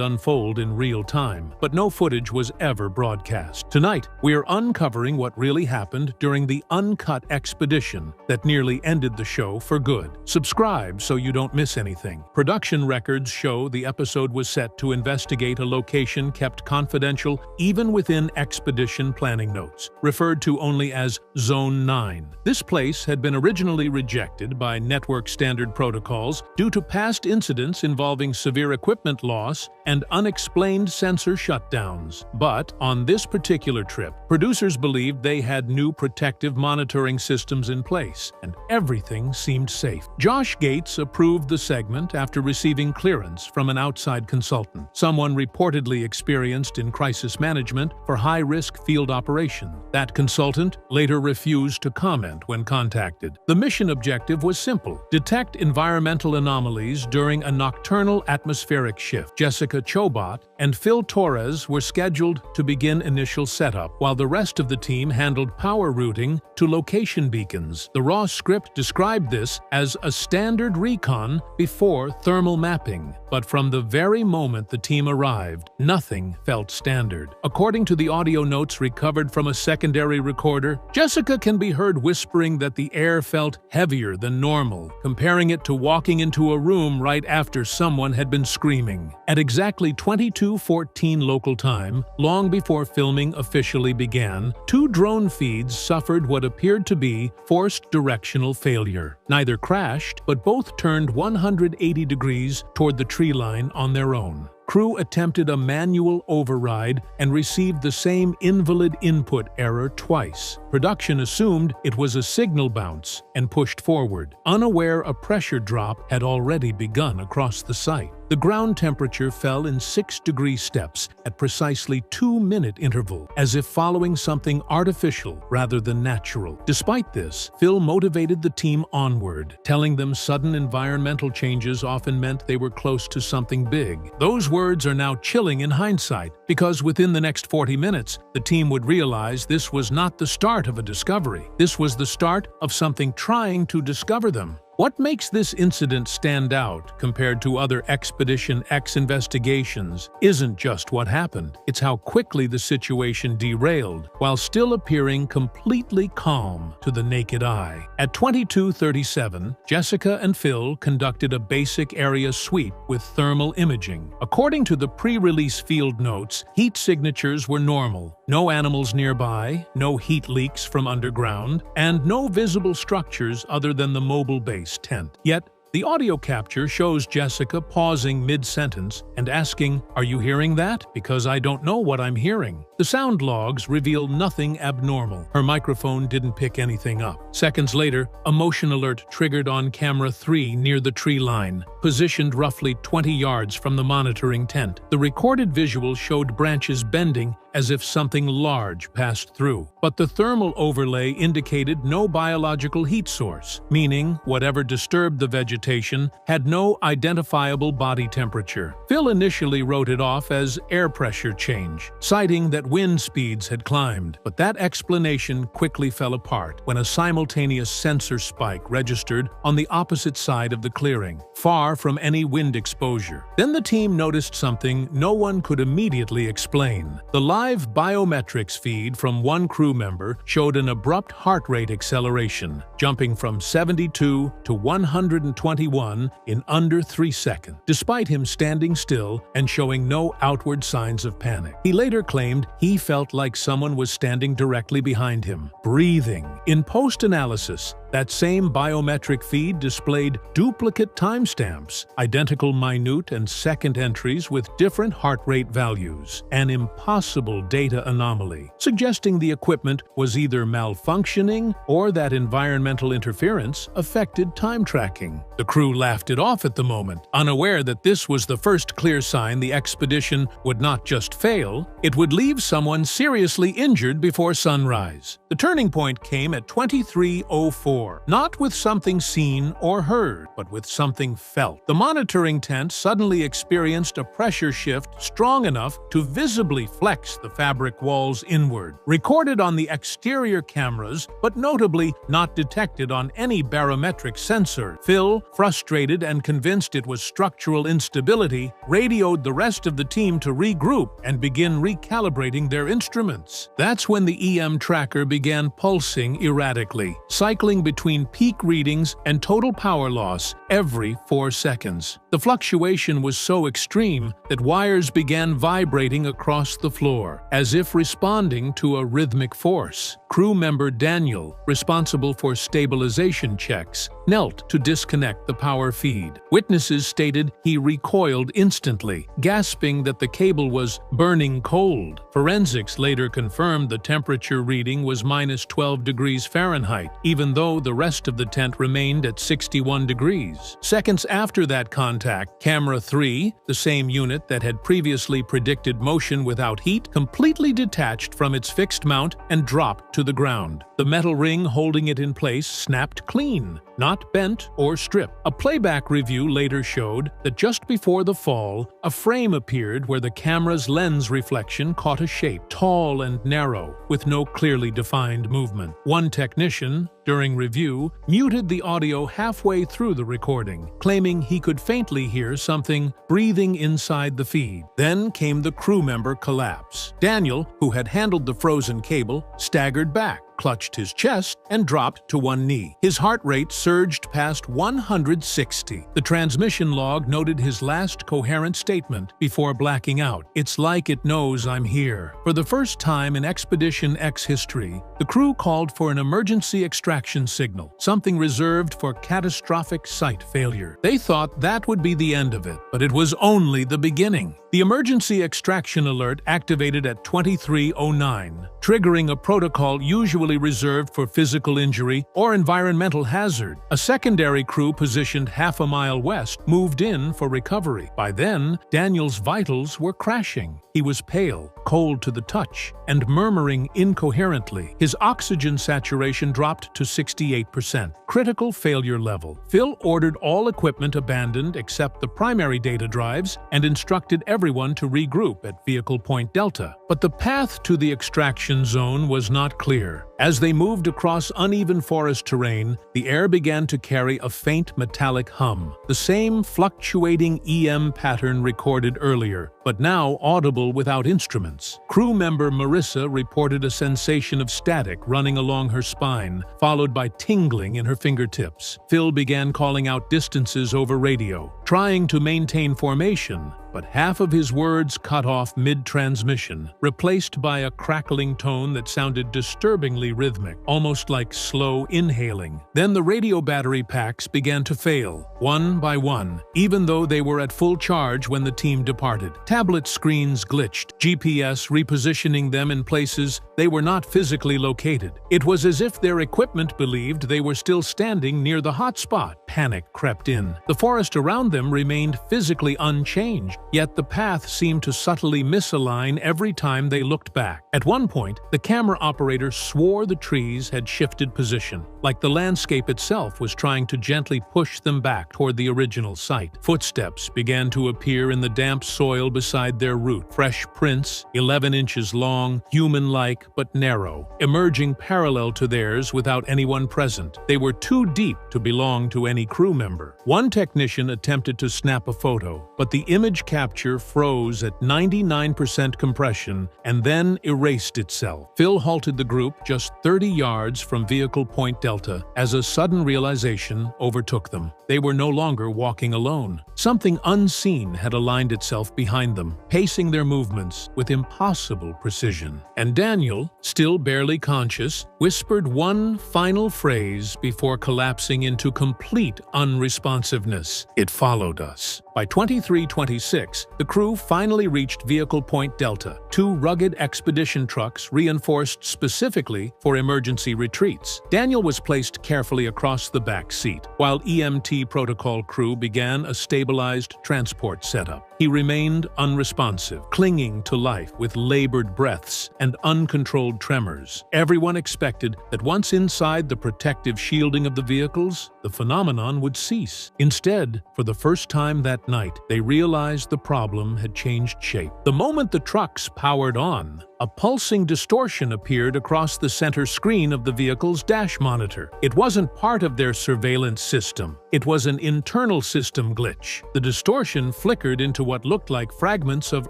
unfold in real time, but no footage was ever broadcast. Tonight, we're uncovering what really happened during the uncut expedition that nearly ended the show for good. Subscribe so you don't miss anything. Production records show the episode was set to investigate a location kept confidential even within expedition planning notes, referred to only as Zone 9. This place had been originally rejected by network standard protocols due to past incidents involving severe equipment loss and unexplained sensor shutdowns. But on this particular trip, producers believed they had new protective monitoring systems in place, and everything seemed safe. Josh Gates approved the segment after receiving clearance from an outside consultant, someone reportedly experienced in crisis management for high-risk field operation. That consultant later refused to comment when contacted. The mission objective was simple: detect environmental anomalies during a nocturnal atmospheric shift. Jessica Chobot and Phil Torres were scheduled to begin initial setup, while the rest of the team handled power routing to location beacons. The raw script described this as a standard recon before thermal mapping, but from the very moment the team arrived, nothing felt standard. According to the audio notes recovered from a secondary recorder, Jessica can be heard whispering that the air felt heavier than normal, comparing it to walking into a room right after someone had been screaming. At exactly 22:14 local time, long before filming officially began, 2 drone feeds suffered what appeared to be forced directional failure. Neither crashed, but both turned 180 degrees toward the tree line on their own. crew attempted a manual override and received the same invalid input error twice. Production assumed it was a signal bounce and pushed forward, unaware a pressure drop had already begun across the site. The ground temperature fell in 6-degree steps at precisely 2-minute interval, as if following something artificial rather than natural. Despite this, Phil motivated the team onward, telling them sudden environmental changes often meant they were close to something big. Those words are now chilling in hindsight, because within the next 40 minutes, the team would realize this was not the start of a discovery. This was the start of something trying to discover them. What makes this incident stand out compared to other Expedition X investigations isn't just what happened, it's how quickly the situation derailed, while still appearing completely calm to the naked eye. At 22:37, Jessica and Phil conducted a basic area sweep with thermal imaging. According to the pre-release field notes, heat signatures were normal, no animals nearby, no heat leaks from underground, and no visible structures other than the mobile base tent. Yet, the audio capture shows Jessica pausing mid-sentence and asking, "Are you hearing that? Because I don't know what I'm hearing." The sound logs reveal nothing abnormal. Her microphone didn't pick anything up. Seconds later, a motion alert triggered on camera 3 near the tree line, positioned roughly 20 yards from the monitoring tent. The recorded visual showed branches bending as if something large passed through. But the thermal overlay indicated no biological heat source, meaning whatever disturbed the vegetation had no identifiable body temperature. Phil initially wrote it off as air pressure change, citing that wind speeds had climbed. But that explanation quickly fell apart when a simultaneous sensor spike registered on the opposite side of the clearing, far from any wind exposure. Then the team noticed something no one could immediately explain. The live biometrics feed from one crew member showed an abrupt heart rate acceleration, jumping from 72 to 121 in under 3 seconds, despite him standing still and showing no outward signs of panic. He later claimed he felt like someone was standing directly behind him, breathing. In post-analysis, that same biometric feed displayed duplicate timestamps, identical minute and second entries with different heart rate values, an impossible data anomaly, suggesting the equipment was either malfunctioning or that environmental interference affected time tracking. The crew laughed it off at the moment, unaware that this was the first clear sign the expedition would not just fail, it would leave someone seriously injured before sunrise. The turning point came at 23:04. Not with something seen or heard, but with something felt. The monitoring tent suddenly experienced a pressure shift strong enough to visibly flex the fabric walls inward. Recorded on the exterior cameras, but notably not detected on any barometric sensor, Phil, frustrated and convinced it was structural instability, radioed the rest of the team to regroup and begin recalibrating their instruments. That's when the EM tracker began pulsing erratically, cycling between peak readings and total power loss every 4 seconds. The fluctuation was so extreme that wires began vibrating across the floor, as if responding to a rhythmic force. Crew member Daniel, responsible for stabilization checks, knelt to disconnect the power feed. Witnesses stated he recoiled instantly, gasping that the cable was burning cold. Forensics later confirmed the temperature reading was -12 degrees Fahrenheit, even though the rest of the tent remained at 61 degrees. Seconds after that contact, Camera 3, the same unit that had previously predicted motion without heat, completely detached from its fixed mount and dropped to the ground. The metal ring holding it in place snapped clean, not bent or stripped. A playback review later showed that just before the fall, a frame appeared where the camera's lens reflection caught a shape, tall and narrow, with no clearly defined movement. One technician, during review, muted the audio halfway through the recording, claiming he could faintly hear something breathing inside the feed. Then came the crew member collapse. Daniel, who had handled the frozen cable, staggered back, clutched his chest and dropped to one knee. His heart rate surged past 160. The transmission log noted his last coherent statement before blacking out. "It's like it knows I'm here." For the first time in Expedition X history, the crew called for an emergency extraction signal, something reserved for catastrophic site failure. They thought that would be the end of it, but it was only the beginning. The emergency extraction alert activated at 23:09, triggering a protocol usually reserved for physical injury or environmental hazard. A secondary crew positioned half a mile west moved in for recovery. By then, Daniel's vitals were crashing. He was pale, cold to the touch, and murmuring incoherently. His oxygen saturation dropped to 68%. Critical failure level. Phil ordered all equipment abandoned except the primary data drives and instructed everyone to regroup at Vehicle Point Delta. But the path to the extraction zone was not clear. As they moved across uneven forest terrain, the air began to carry a faint metallic hum, the same fluctuating EM pattern recorded earlier, but now audible without instruments. Crew member Marissa reported a sensation of static running along her spine, followed by tingling in her fingertips. Phil began calling out distances over radio, trying to maintain formation, but half of his words cut off mid-transmission, replaced by a crackling tone that sounded disturbingly rhythmic, almost like slow inhaling. Then the radio battery packs began to fail, one by one, even though they were at full charge when the team departed. Tablet screens glitched, GPS repositioning them in places they were not physically located. It was as if their equipment believed they were still standing near the hotspot. Panic crept in. The forest around them remained physically unchanged, yet the path seemed to subtly misalign every time they looked back. At one point, the camera operator swore the trees had shifted position, like the landscape itself was trying to gently push them back toward the original site. Footsteps began to appear in the damp soil beside their route, fresh prints, 11 inches long, human-like but narrow, emerging parallel to theirs without anyone present. They were too deep to belong to any crew member. One technician attempted to snap a photo, but the image capture froze at 99% compression and then erased itself. Phil halted the group just 30 yards from Vehicle Point Delta as a sudden realization overtook them. They were no longer walking alone. Something unseen had aligned itself behind them, pacing their movements with impossible precision. And Daniel, still barely conscious, whispered one final phrase before collapsing into complete unresponsiveness. "It followed us." By 23:26, the crew finally reached Vehicle Point Delta, two rugged expedition trucks reinforced specifically for emergency retreats. Daniel was placed carefully across the back seat, while EMT protocol crew began a stabilized transport setup. He remained unresponsive, clinging to life with labored breaths and uncontrolled tremors. Everyone expected that once inside the protective shielding of the vehicles, the phenomenon would cease. Instead, for the first time that night, they realized the problem had changed shape. The moment the trucks powered on, a pulsing distortion appeared across the center screen of the vehicle's dash monitor. It wasn't part of their surveillance system. It was an internal system glitch. The distortion flickered into what looked like fragments of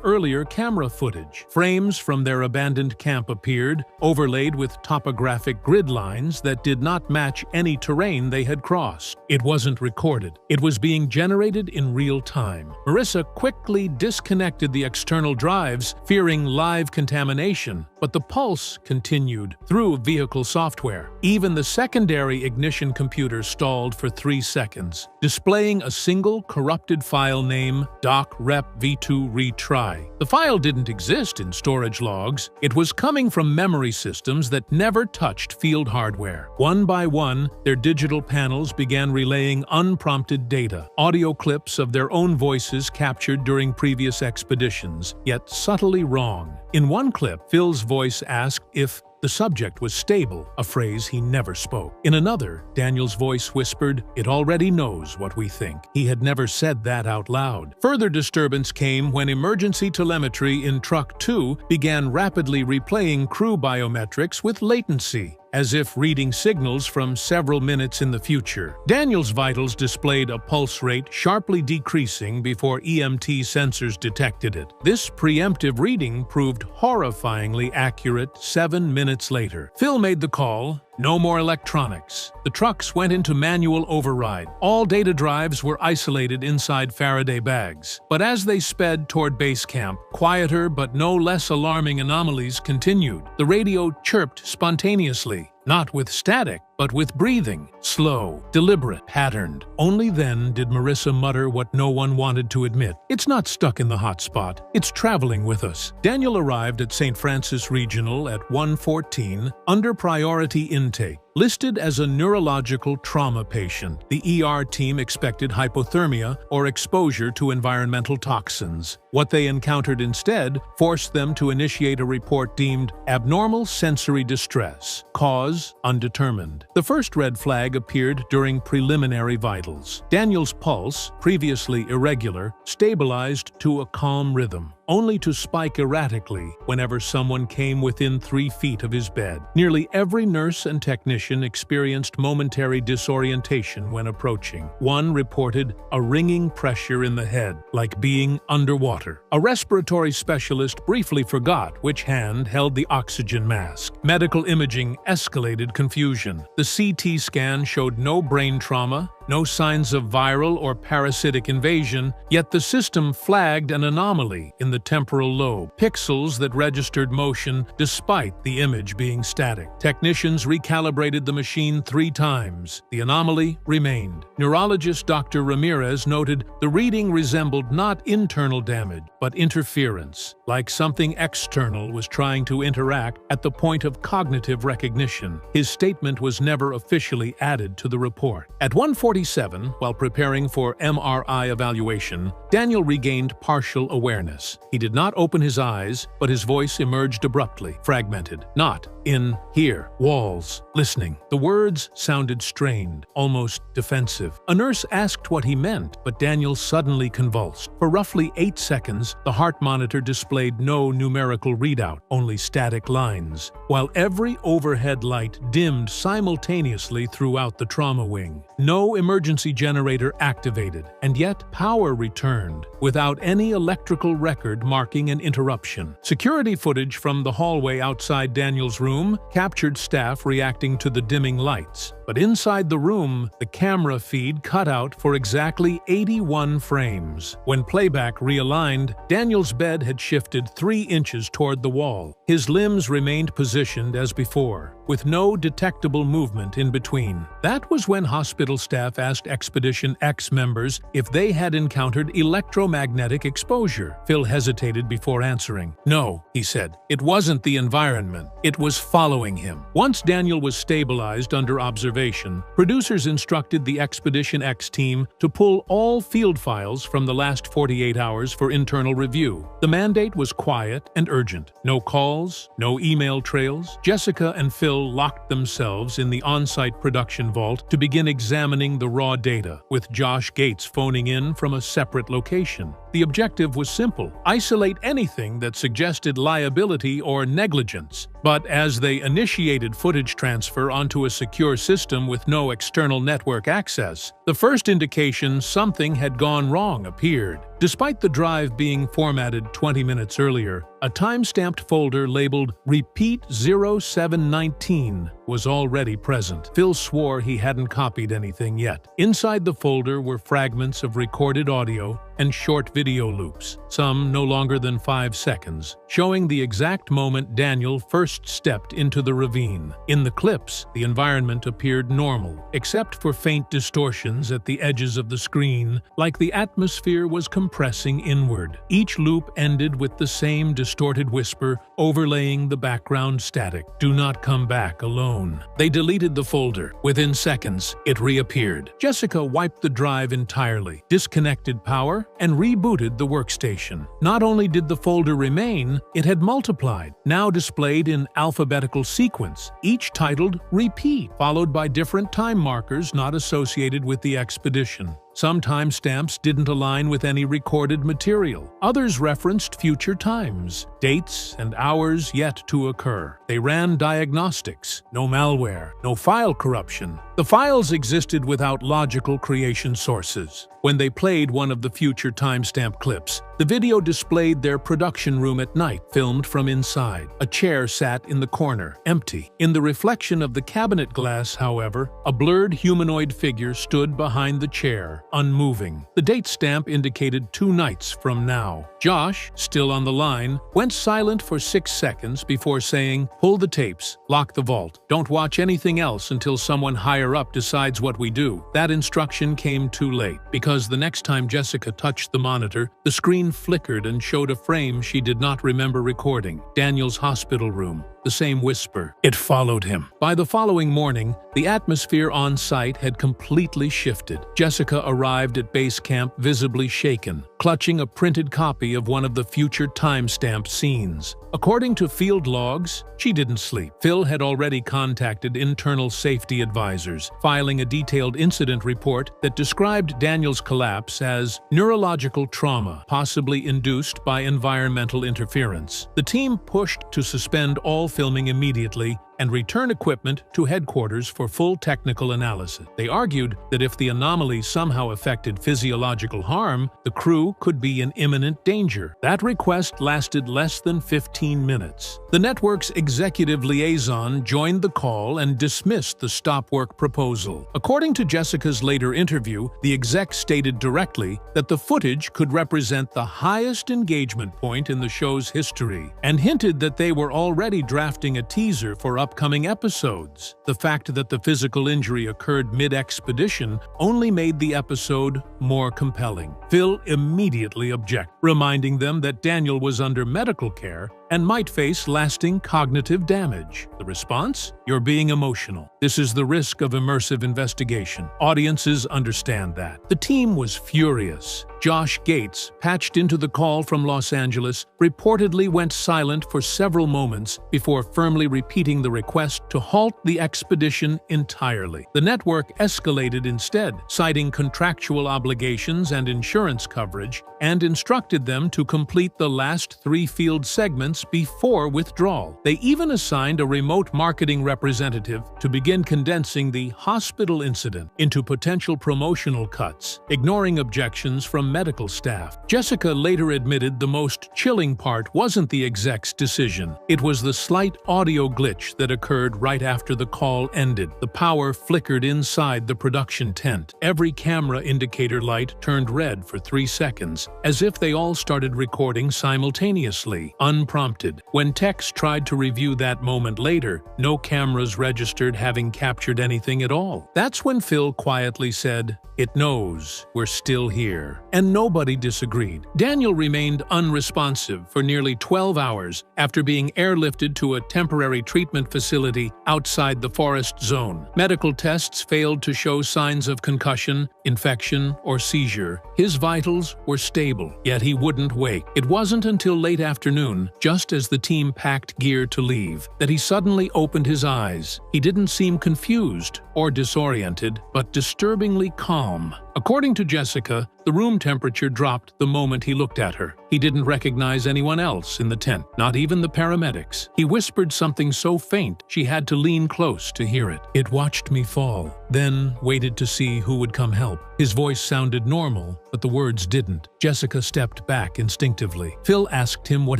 earlier camera footage. Frames from their abandoned camp appeared, overlaid with topographic grid lines that did not match any terrain they had crossed. It wasn't recorded. It was being generated in real time. Marissa quickly disconnected the external drives, fearing live contamination, but the pulse continued through vehicle software. Even the secondary ignition computer stalled for 3 seconds, displaying a single corrupted file name, docrep-v2 retry. The file didn't exist in storage logs. It was coming from memory systems that never touched field hardware. One by one, their digital panels began relaying unprompted data, audio clips of their own voices captured during previous expeditions, yet subtly wrong. In one clip, Phil's voice asked if the subject was stable, a phrase he never spoke. In another, Daniel's voice whispered, "It already knows what we think." He had never said that out loud. Further disturbance came when emergency telemetry in Truck 2 began rapidly replaying crew biometrics with latency. as if reading signals from several minutes in the future. Daniel's vitals displayed a pulse rate sharply decreasing before EMT sensors detected it. This preemptive reading proved horrifyingly accurate 7 minutes later. Phil made the call. No more electronics. The trucks went into manual override. All data drives were isolated inside Faraday bags. But as they sped toward base camp, quieter but no less alarming anomalies continued. The radio chirped spontaneously, not with static, but with breathing, slow, deliberate, patterned. Only then did Marissa mutter what no one wanted to admit. It's not stuck in the hot spot. It's traveling with us. Daniel arrived at St. Francis Regional at 1:14 under priority intake. Listed as a neurological trauma patient, the ER team expected hypothermia or exposure to environmental toxins. What they encountered instead forced them to initiate a report deemed abnormal sensory distress, cause undetermined. The first red flag appeared during preliminary vitals. Daniel's pulse, previously irregular, stabilized to a calm rhythm, only to spike erratically whenever someone came within 3 feet of his bed. Nearly every nurse and technician experienced momentary disorientation when approaching. One reported a ringing pressure in the head, like being underwater. A respiratory specialist briefly forgot which hand held the oxygen mask. Medical imaging escalated confusion. The CT scan showed no brain trauma, no signs of viral or parasitic invasion, yet the system flagged an anomaly in the temporal lobe, pixels that registered motion despite the image being static. Technicians recalibrated the machine 3 times. The anomaly remained. Neurologist Dr. Ramirez noted the reading resembled not internal damage, but interference, like something external was trying to interact at the point of cognitive recognition. His statement was never officially added to the report. At 1:47, while preparing for MRI evaluation, Daniel regained partial awareness. He did not open his eyes, but his voice emerged abruptly, fragmented. Not in here, walls, listening. The words sounded strained, almost defensive. A nurse asked what he meant, but Daniel suddenly convulsed. For roughly 8 seconds, the heart monitor displayed no numerical readout, only static lines, while every overhead light dimmed simultaneously throughout the trauma wing. No emergency generator activated, and yet power returned, without any electrical record marking an interruption. Security footage from the hallway outside Daniel's room captured staff reacting to the dimming lights. But inside the room, the camera feed cut out for exactly 81 frames. When playback realigned, Daniel's bed had shifted 3 inches toward the wall. His limbs remained positioned as before, with no detectable movement in between. That was when hospital staff asked Expedition X members if they had encountered electromagnetic exposure. Phil hesitated before answering. No, he said. It wasn't the environment. It was following him. Once Daniel was stabilized under observation, producers instructed the Expedition X team to pull all field files from the last 48 hours for internal review. The mandate was quiet and urgent. No calls, no email trails. Jessica and Phil locked themselves in the on-site production vault to begin examining the raw data, with Josh Gates phoning in from a separate location. The objective was simple: isolate anything that suggested liability or negligence. But as they initiated footage transfer onto a secure system with no external network access, the first indication something had gone wrong appeared. Despite the drive being formatted 20 minutes earlier, a time-stamped folder labeled Repeat 0719 was already present. Phil swore he hadn't copied anything yet. Inside the folder were fragments of recorded audio and short video loops, some no longer than 5 seconds, showing the exact moment Daniel first stepped into the ravine. In the clips, the environment appeared normal, except for faint distortions at the edges of the screen, like the atmosphere was compressing inward. Each loop ended with the same distorted whisper overlaying the background static. Do not come back alone. They deleted the folder. Within seconds, it reappeared. Jessica wiped the drive entirely, disconnected power, and rebooted the workstation. Not only did the folder remain, it had multiplied, now displayed in alphabetical sequence, each titled Repeat, followed by different time markers not associated with the expedition. Some timestamps didn't align with any recorded material. Others referenced future times, dates and hours yet to occur. They ran diagnostics. No malware, no file corruption. The files existed without logical creation sources. When they played one of the future timestamp clips, the video displayed their production room at night, filmed from inside. A chair sat in the corner, empty. In the reflection of the cabinet glass, however, a blurred humanoid figure stood behind the chair, unmoving. The date stamp indicated 2 nights from now. Josh, still on the line, went silent for 6 seconds before saying, "Pull the tapes, lock the vault. Don't watch anything else until someone higher up decides what we do." That instruction came too late, because the next time Jessica touched the monitor, the screen flickered and showed a frame she did not remember recording. Daniel's hospital room. The same whisper. It followed him. By the following morning, the atmosphere on site had completely shifted. Jessica arrived at base camp visibly shaken, clutching a printed copy of one of the future timestamp scenes. According to field logs, she didn't sleep. Phil had already contacted internal safety advisors, filing a detailed incident report that described Daniel's collapse as neurological trauma, possibly induced by environmental interference. The team pushed to suspend all filming immediately and return equipment to headquarters for full technical analysis. They argued that if the anomaly somehow affected physiological harm, the crew could be in imminent danger. That request lasted less than 15 minutes. The network's executive liaison joined the call and dismissed the stop-work proposal. According to Jessica's later interview, the exec stated directly that the footage could represent the highest engagement point in the show's history, and hinted that they were already drafting a teaser for upcoming episodes. The fact that the physical injury occurred mid-expedition only made the episode more compelling. Phil immediately objected, reminding them that Daniel was under medical care and might face lasting cognitive damage. The response? "You're being emotional. This is the risk of immersive investigation. Audiences understand that." The team was furious. Josh Gates, patched into the call from Los Angeles, reportedly went silent for several moments before firmly repeating the request to halt the expedition entirely. The network escalated instead, citing contractual obligations and insurance coverage, and instructed them to complete the last 3 field segments before withdrawal. They even assigned a remote marketing representative to begin condensing the hospital incident into potential promotional cuts, ignoring objections from medical staff. Jessica later admitted the most chilling part wasn't the exec's decision. It was the slight audio glitch that occurred right after the call ended. The power flickered inside the production tent. Every camera indicator light turned red for 3 seconds, as if they all started recording simultaneously, unprompted. When techs tried to review that moment later, no cameras registered having captured anything at all. That's when Phil quietly said, "It knows we're still here." And nobody disagreed. Daniel remained unresponsive for nearly 12 hours after being airlifted to a temporary treatment facility outside the forest zone. Medical tests failed to show signs of concussion, infection, or seizure. His vitals were stable, yet he wouldn't wake. It wasn't until late afternoon, just as the team packed gear to leave, that he suddenly opened his eyes. He didn't seem confused or disoriented, but disturbingly calm. According to Jessica, the room temperature dropped the moment he looked at her. He didn't recognize anyone else in the tent, not even the paramedics. He whispered something so faint she had to lean close to hear it. "It watched me fall, then waited to see who would come help." His voice sounded normal, but the words didn't. Jessica stepped back instinctively. Phil asked him what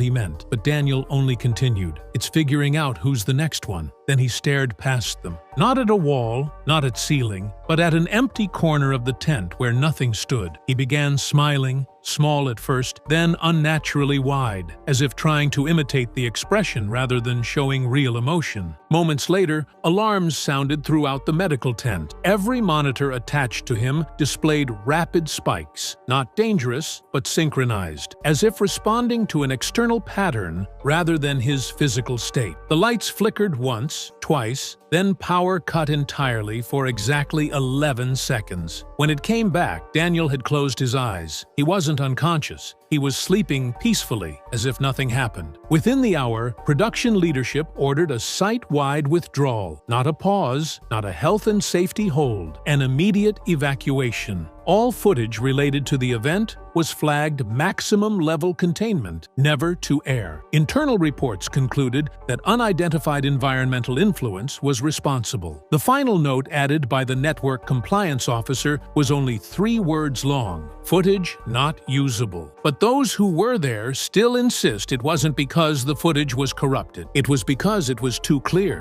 he meant, but Daniel only continued, "It's figuring out who's the next one." Then he stared past them. Not at a wall, not at ceiling, but at an empty corner of the tent where nothing stood. He began smiling, small at first, then unnaturally wide, as if trying to imitate the expression rather than showing real emotion. Moments later, alarms sounded throughout the medical tent. Every monitor attached to him displayed rapid spikes, not dangerous, but synchronized, as if responding to an external pattern rather than his physical state. The lights flickered once, twice, then power cut entirely for exactly 11 seconds. When it came back, Daniel had closed his eyes. He wasn't unconscious. He was sleeping peacefully, as if nothing happened. Within the hour, production leadership ordered a site-wide withdrawal. Not a pause, not a health and safety hold, an immediate evacuation. All footage related to the event was flagged maximum level containment, never to air. Internal reports concluded that unidentified environmental influence was responsible. The final note added by the network compliance officer was only 3 words long: footage not usable. But those who were there still insist it wasn't because the footage was corrupted. It was because it was too clear.